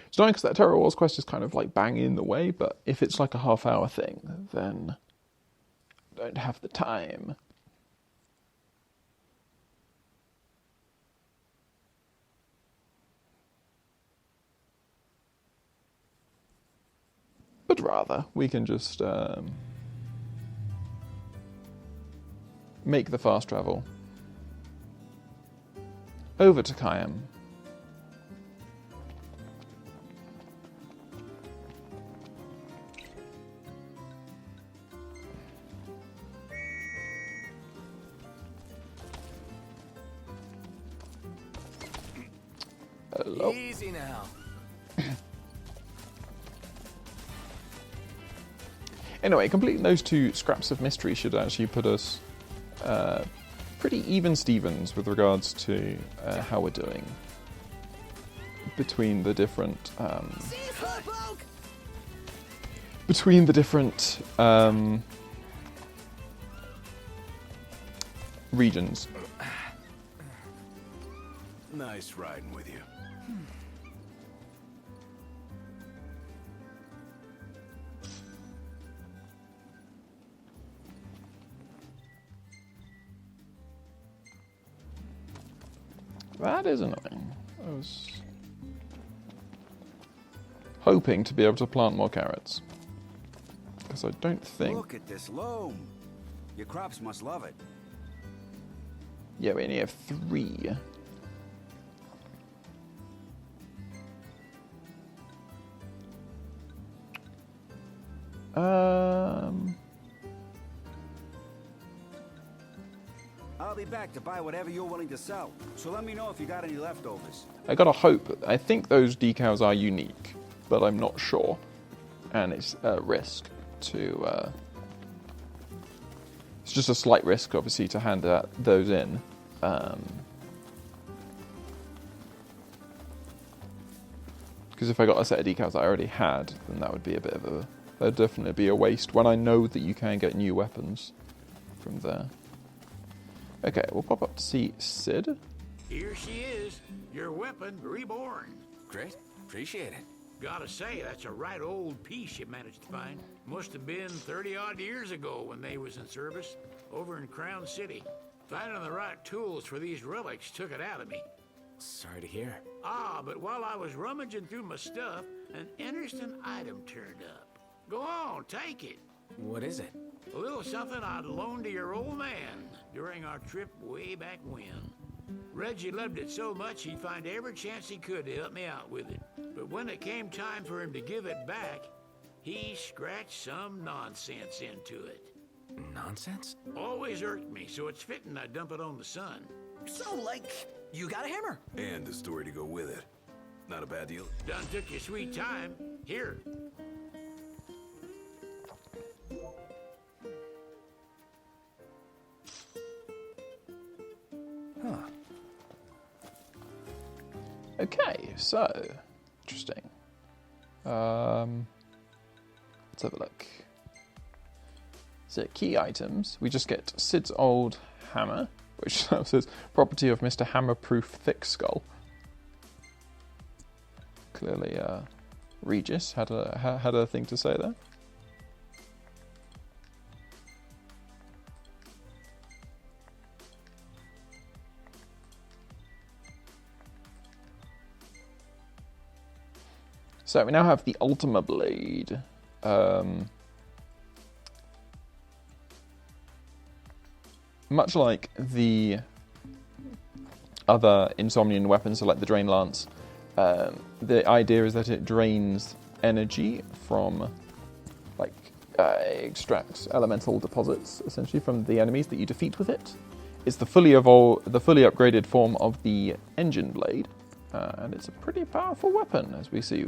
It's annoying because that Terror Wars quest is kind of like bang in the way, but if it's like a half-hour thing, then I don't have the time. But rather, we can just make the fast travel over to Kayam. Hello. Easy now. Anyway, completing those two scraps of mystery should actually put us pretty even Stevens with regards to how we're doing between the different regions. Nice riding with you. That is annoying. I was hoping to be able to plant more carrots. Because I don't think... Look at this loam. Your crops must love it. Yeah, we only have 3. I'll be back to buy whatever you're willing to sell. So let me know if you got any leftovers. I gotta hope. I think those decals are unique, but I'm not sure. And it's a risk to just a slight risk, obviously, to hand those in. Because if I got a set of decals that I already had, then that would be a bit of a... That'd definitely be a waste, when I know that you can get new weapons from there. Okay, we'll pop up to see Sid. Here she is, your weapon reborn. Great, appreciate it. Gotta say, that's a right old piece you managed to find. Must have been 30-odd years ago when they was in service, over in Crown City. Finding the right tools for these relics took it out of me. Sorry to hear. But while I was rummaging through my stuff, an interesting item turned up. Go on, take it. What is it? A little something I'd loaned to your old man during our trip way back when. Reggie loved it so much he'd find every chance he could to help me out with it. But when it came time for him to give it back, he scratched some nonsense into it. Nonsense? Always irked me, so it's fitting I dump it on the sun. So, like, you got a hammer? And a story to go with it. Not a bad deal. Done took your sweet time. Here. Huh. Okay, so... Interesting. Let's have a look. So, key items. We just get Sid's old hammer, which says property of Mr. Hammer-proof Thick Skull. Clearly, Regis had a thing to say there. So we now have the Ultima Blade. Much like the other Insomnian weapons, so like the Drain Lance, the idea is that it drains energy from, like, extracts elemental deposits, essentially, from the enemies that you defeat with it. It's the fully upgraded form of the Engine Blade, and it's a pretty powerful weapon, as we see.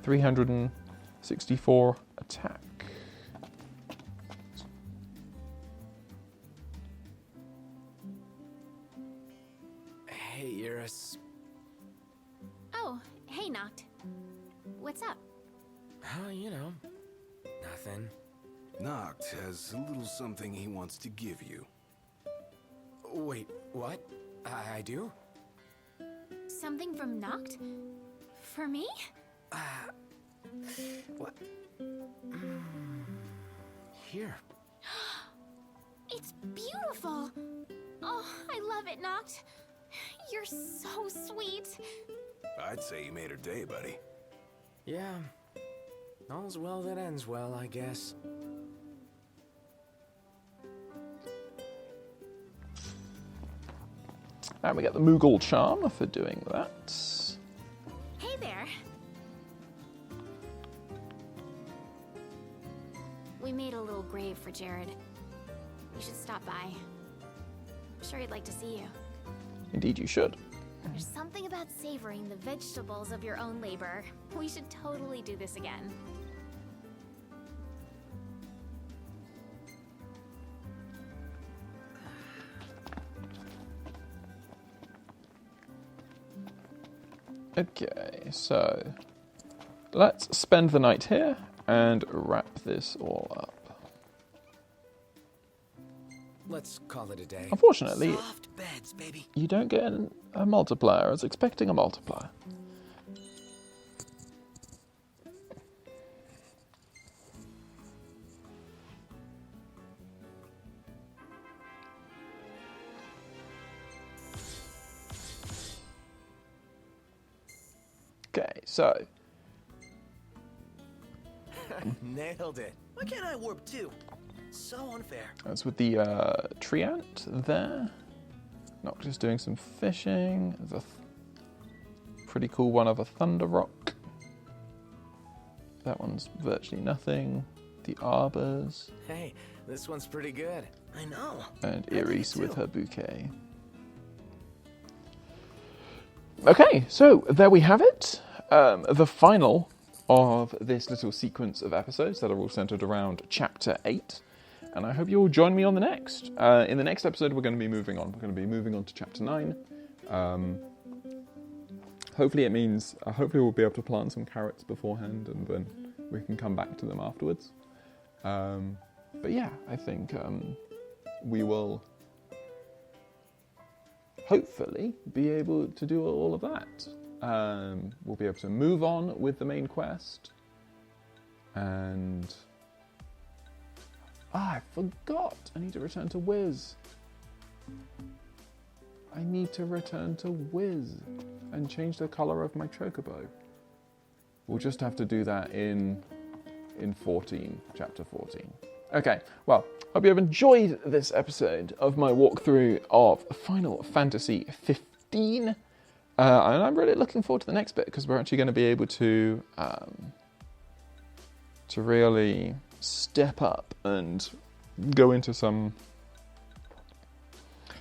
364 attack. Hey, Iris. Oh, hey, Noct. What's up? Oh, you know, nothing. Noct has a little something he wants to give you. Wait, what? I do? Something from Noct? For me? What? Here. It's beautiful! Oh, I love it, Noct. You're so sweet. I'd say you made her day, buddy. Yeah. All's well that ends well, I guess. And we get the Moogle Charm for doing that. Hey there. We made a little grave for Jared. You should stop by. I'm sure he'd like to see you. Indeed you should. There's something about savoring the vegetables of your own labor. We should totally do this again. Okay, so let's spend the night here and wrap this all up. Let's call it a day. Unfortunately, Soft beds, baby. you don't get a multiplier. I was expecting a multiplier. Okay, so Nailed it. Why can't I warp too? So unfair. that's with the Treant there. Not just doing some fishing. There's a pretty cool one of a Thunder Rock. That one's virtually nothing. The Arbors. Hey, this one's pretty good. I know. And Iris with her bouquet. Okay, so there we have it. The final of this little sequence of episodes that are all centered around Chapter 8. and I hope you will join me on the next. In the next episode, we're going to be moving on. We're going to be moving on to Chapter 9. Hopefully we'll be able to plant some carrots beforehand, and then we can come back to them afterwards. But yeah, I think we will hopefully be able to do all of that. We'll be able to move on with the main quest. And... I forgot! I need to return to Wiz. I need to return to Wiz and change the colour of my chocobo. We'll just have to do that in 14, chapter 14. Okay, well, hope you have enjoyed this episode of my walkthrough of Final Fantasy XV. And I'm really looking forward to the next bit, because we're actually going to be able to really step up and go into some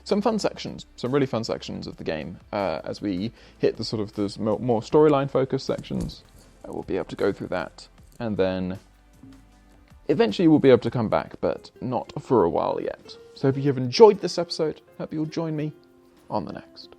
fun sections, some really fun sections of the game. As we hit the sort of those more storyline focused sections, we'll be able to go through that, and then eventually we'll be able to come back, but not for a while yet. So if you have enjoyed this episode, hope you'll join me on the next.